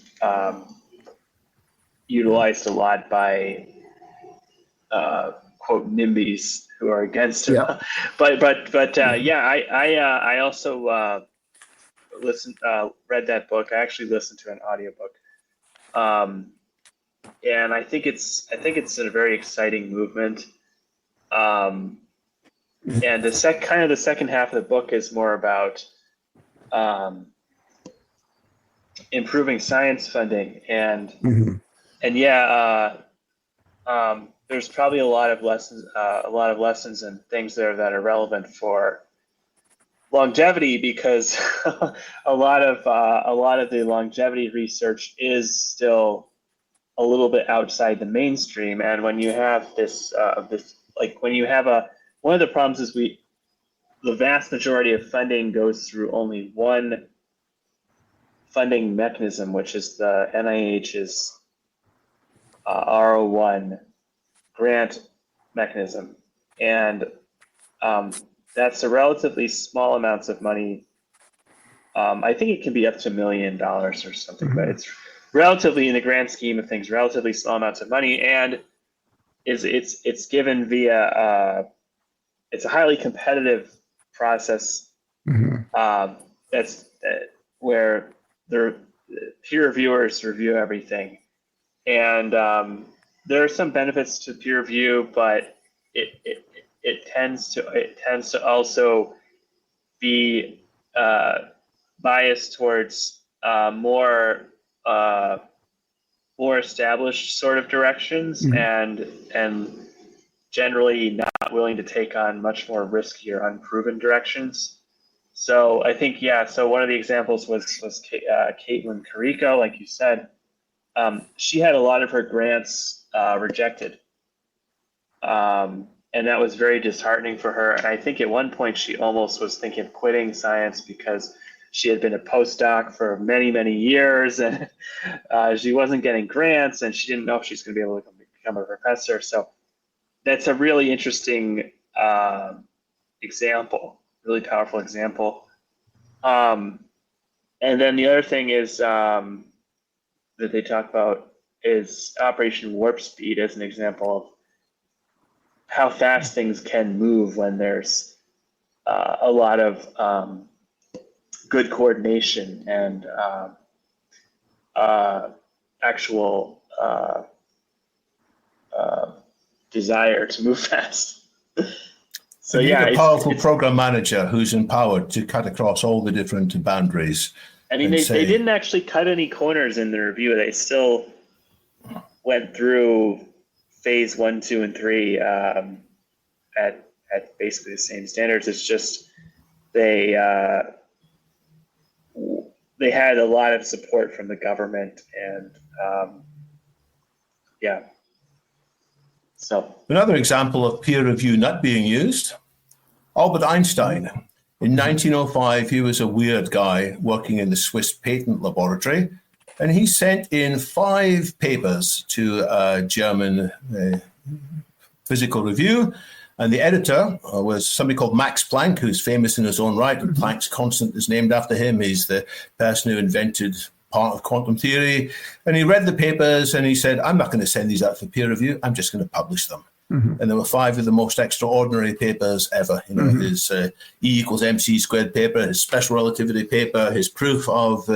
utilized a lot by quote NIMBYs who are against it. But I also read that book. I actually listened to an audiobook. And I think it's a very exciting movement. And the second half of the book is more about improving science funding, and there's probably a lot of lessons and things there that are relevant for longevity, because a lot of the longevity research is still a little bit outside the mainstream. And when you have one of the problems is the vast majority of funding goes through only one funding mechanism, which is the NIH's R01 grant mechanism. And that's a relatively small amounts of money. I think it can be up to $1 million or something, but it's relatively, in the grand scheme of things, relatively small amounts of money, and it's given via it's a highly competitive process. That's where the peer reviewers review everything, and there are some benefits to peer review, but it tends to also be biased towards more established sort of directions, and generally not willing to take on much more riskier, unproven directions. So I think, so one of the examples was Caitlin Carrico, like you said. She had a lot of her grants rejected. And that was very disheartening for her. And I think at one point she almost was thinking of quitting science because she had been a postdoc for many, many years, and she wasn't getting grants, and she didn't know if she's going to be able to become a professor. So that's a really interesting example, really powerful example. And then the other thing is that they talk about is Operation Warp Speed as an example of how fast things can move when there's a lot of good coordination and actual desire to move fast. So you need a powerful program manager who's empowered to cut across all the different boundaries. I mean, they didn't actually cut any corners in the review. They still went through phase 1, 2, and 3 at basically the same standards. It's just they had a lot of support from the government, and So another example of peer review not being used, Albert Einstein. In 1905, he was a weird guy working in the Swiss patent laboratory. And he sent in 5 papers to a German physical review. And the editor was somebody called Max Planck, who's famous in his own right. And Planck's constant is named after him. He's the person who invented part of quantum theory. And he read the papers and he said, I'm not going to send these out for peer review. I'm just going to publish them. And there were 5 of the most extraordinary papers ever. You know, his E equals MC squared paper, his special relativity paper, his proof of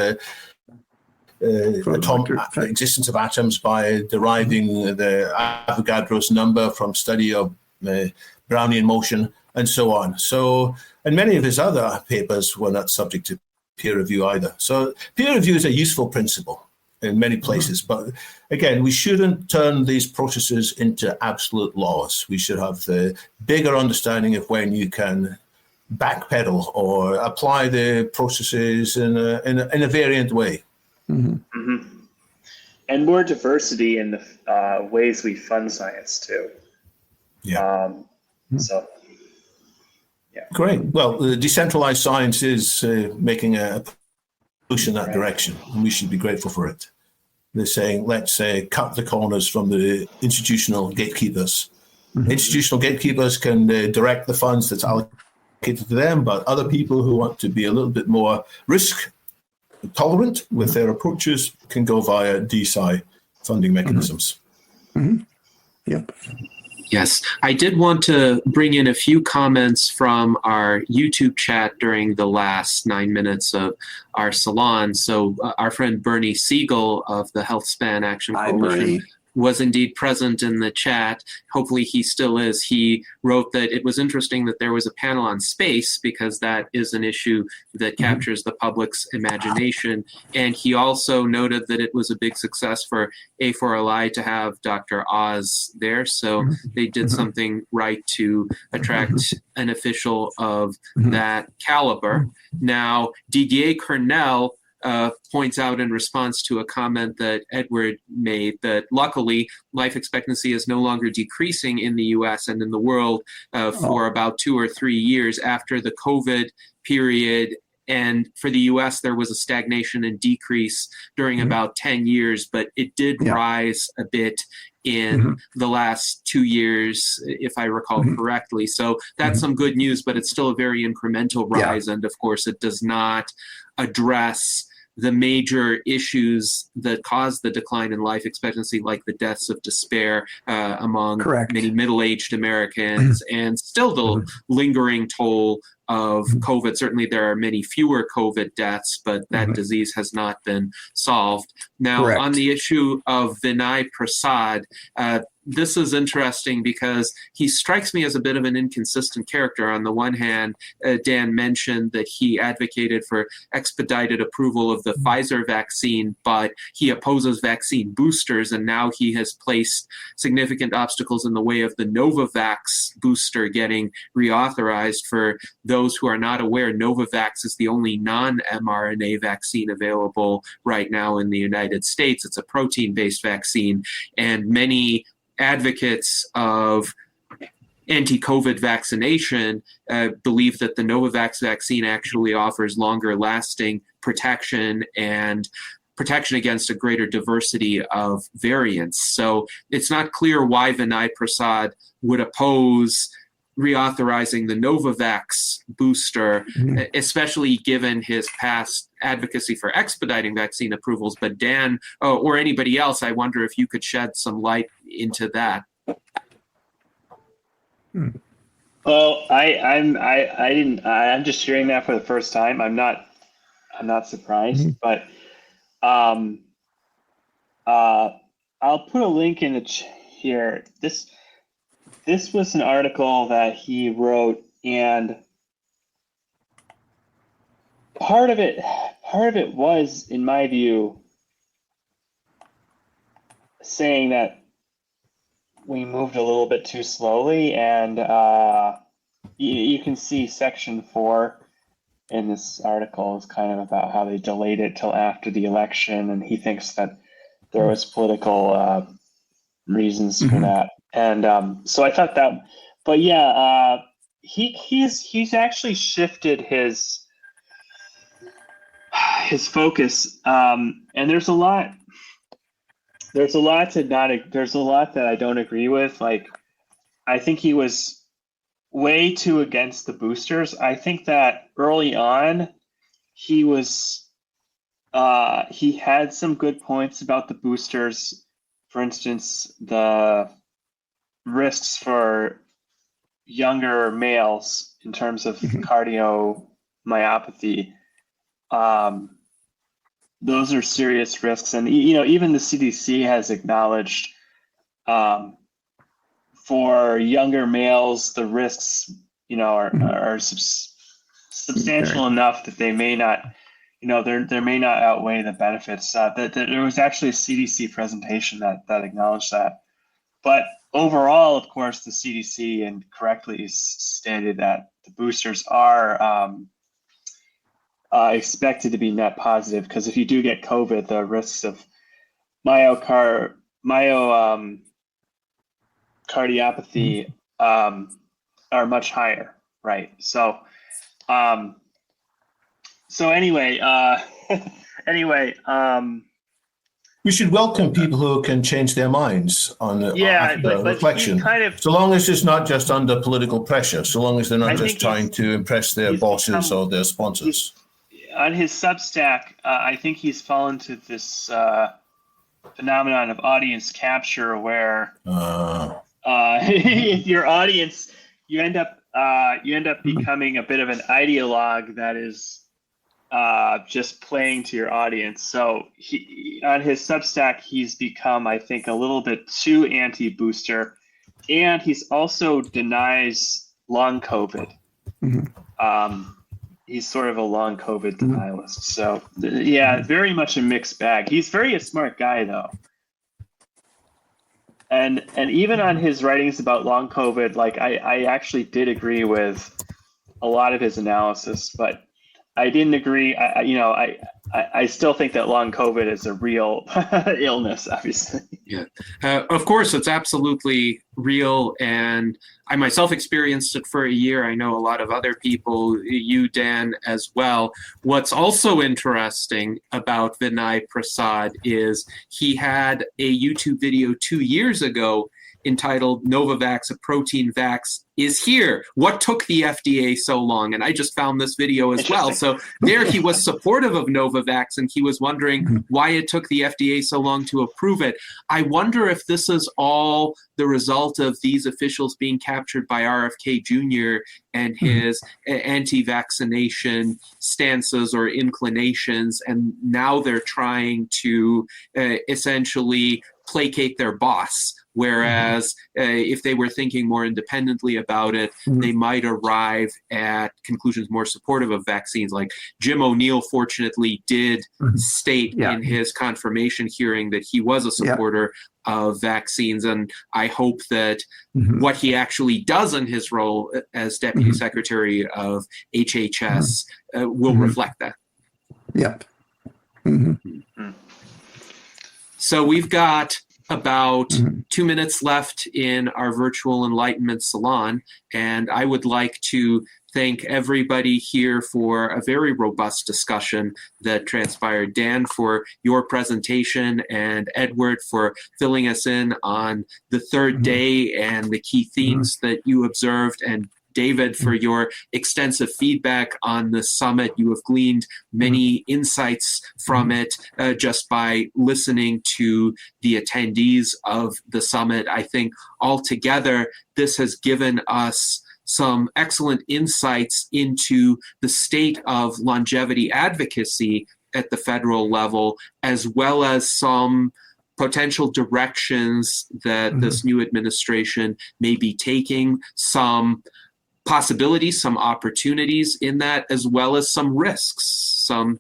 existence of atoms by deriving the Avogadro's number from study of Brownian motion, and so on. So, and many of his other papers were not subject to peer review either. So peer review is a useful principle in many places, but again, we shouldn't turn these processes into absolute laws. We should have the bigger understanding of when you can backpedal or apply the processes in a variant way. And more diversity in the ways we fund science too. Yeah. So, yeah. Great. Well, the decentralized science is making a push in that direction, and we should be grateful for it. They're saying, let's cut the corners from the institutional gatekeepers. Institutional gatekeepers can direct the funds that's allocated to them, but other people who want to be a little bit more risk tolerant with their approaches can go via D.C funding mechanisms. Yep. Yes, I did want to bring in a few comments from our YouTube chat during the last 9 minutes of our salon. So our friend Bernie Siegel of the Health Span Action Coalition was indeed present in the chat. Hopefully he still is. He wrote that it was interesting that there was a panel on space because that is an issue that captures the public's imagination. And he also noted that it was a big success for A4LI to have Dr. Oz there. So they did something right to attract an official of that caliber. Now, Didier Cornell points out in response to a comment that Edward made that luckily life expectancy is no longer decreasing in the US and in the world for about 2 or 3 years after the COVID period. And for the US, there was a stagnation and decrease during about 10 years, but it did rise a bit in the last 2 years, if I recall correctly. So that's some good news, but it's still a very incremental rise. And of course, it does not address the major issues that caused the decline in life expectancy, like the deaths of despair among many middle-aged Americans, and still the lingering toll of COVID. Certainly there are many fewer COVID deaths, but that disease has not been solved. Now, on the issue of Vinay Prasad, this is interesting because he strikes me as a bit of an inconsistent character. On the one hand, Dan mentioned that he advocated for expedited approval of the Pfizer vaccine, but he opposes vaccine boosters, and now he has placed significant obstacles in the way of the Novavax booster getting reauthorized. For those who are not aware, Novavax is the only non-mRNA vaccine available right now in the United States. It's a protein-based vaccine, and many advocates of anti-COVID vaccination believe that the Novavax vaccine actually offers longer lasting protection and protection against a greater diversity of variants. So it's not clear why Vinay Prasad would oppose reauthorizing the Novavax booster, especially given his past advocacy for expediting vaccine approvals. But Dan, or anybody else, I wonder if you could shed some light into that. Well, I'm just hearing that for the first time. I'm not surprised, but I'll put a link in here. This was an article that he wrote, and part of it was, in my view, saying that we moved a little bit too slowly, and you can see section 4 in this article is kind of about how they delayed it till after the election, and he thinks that there was political reasons for that. And so I thought that, but yeah, he's actually shifted his his focus, and there's a lot that I don't agree with. Like, I think he was way too against the boosters. I think that early on, he had some good points about the boosters. For instance, the risks for younger males in terms of cardiomyopathy. Those are serious risks, and even the CDC has acknowledged for younger males the risks are substantial enough that they may not there may not outweigh the benefits. There was actually a CDC presentation that acknowledged that, but overall, of course, the CDC and correctly stated that the boosters are expected to be net positive, because if you do get COVID, the risks of cardiopathy are much higher, right? So anyway, we should welcome people who can change their minds on but reflection. So long as it's not just under political pressure, so long as they're not just trying to impress their bosses or their sponsors. On his Substack, I think he's fallen to this phenomenon of audience capture, where your audience, you end up becoming a bit of an ideologue that is just playing to your audience. So on his Substack, he's become, I think, a little bit too anti-booster, and he's also denies long COVID. He's sort of a long COVID denialist. So yeah, very much a mixed bag. He's a smart guy, though. And even on his writings about long COVID, like I actually did agree with a lot of his analysis, but I didn't agree. I still think that long COVID is a real illness, obviously. Yeah, of course, it's absolutely real. And I myself experienced it for a year. I know a lot of other people, you, Dan, as well. What's also interesting about Vinay Prasad is he had a YouTube video 2 years ago entitled "Novavax, a Protein Vax, is Here. What took the FDA so long?" And I just found this video as well. So there he was supportive of Novavax, and he was wondering why it took the FDA so long to approve it. I wonder if this is all the result of these officials being captured by RFK Jr. and his anti-vaccination stances or inclinations, and now they're trying to essentially placate their boss. Whereas if they were thinking more independently about it, they might arrive at conclusions more supportive of vaccines. Like Jim O'Neill, fortunately, did state in his confirmation hearing that he was a supporter of vaccines. And I hope that what he actually does in his role as Deputy Secretary of HHS will reflect that. Yep. So we've got about 2 minutes left in our virtual enlightenment salon, and I would like to thank everybody here for a very robust discussion that transpired. Dan, for your presentation, and Edward for filling us in on the third day and the key themes that you observed, and David, for your extensive feedback on the summit. You have gleaned many insights from it just by listening to the attendees of the summit. I think altogether, this has given us some excellent insights into the state of longevity advocacy at the federal level, as well as some potential directions that this new administration may be taking, some possibilities, some opportunities in that, as well as some risks, some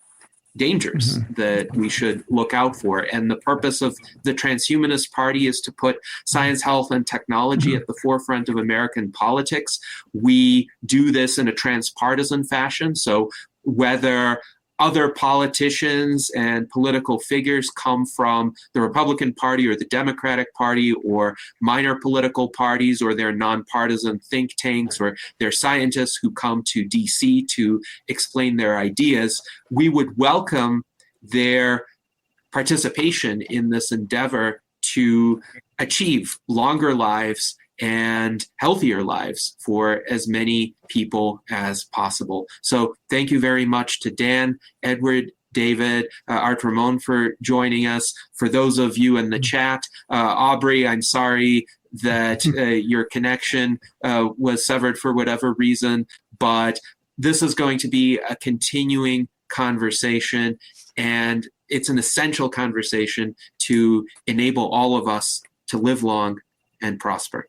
dangers that we should look out for. And the purpose of the Transhumanist Party is to put science, health, and technology at the forefront of American politics. We do this in a transpartisan fashion. So whether other politicians and political figures come from the Republican Party or the Democratic Party or minor political parties, or they're nonpartisan think tanks, or they're scientists who come to DC to explain their ideas. We would welcome their participation in this endeavor to achieve longer lives and healthier lives for as many people as possible. So thank you very much to Dan, Edward, David, Art Ramon for joining us. For those of you in the chat, Aubrey, I'm sorry that your connection was severed for whatever reason, but this is going to be a continuing conversation, and it's an essential conversation to enable all of us to live long and prosper.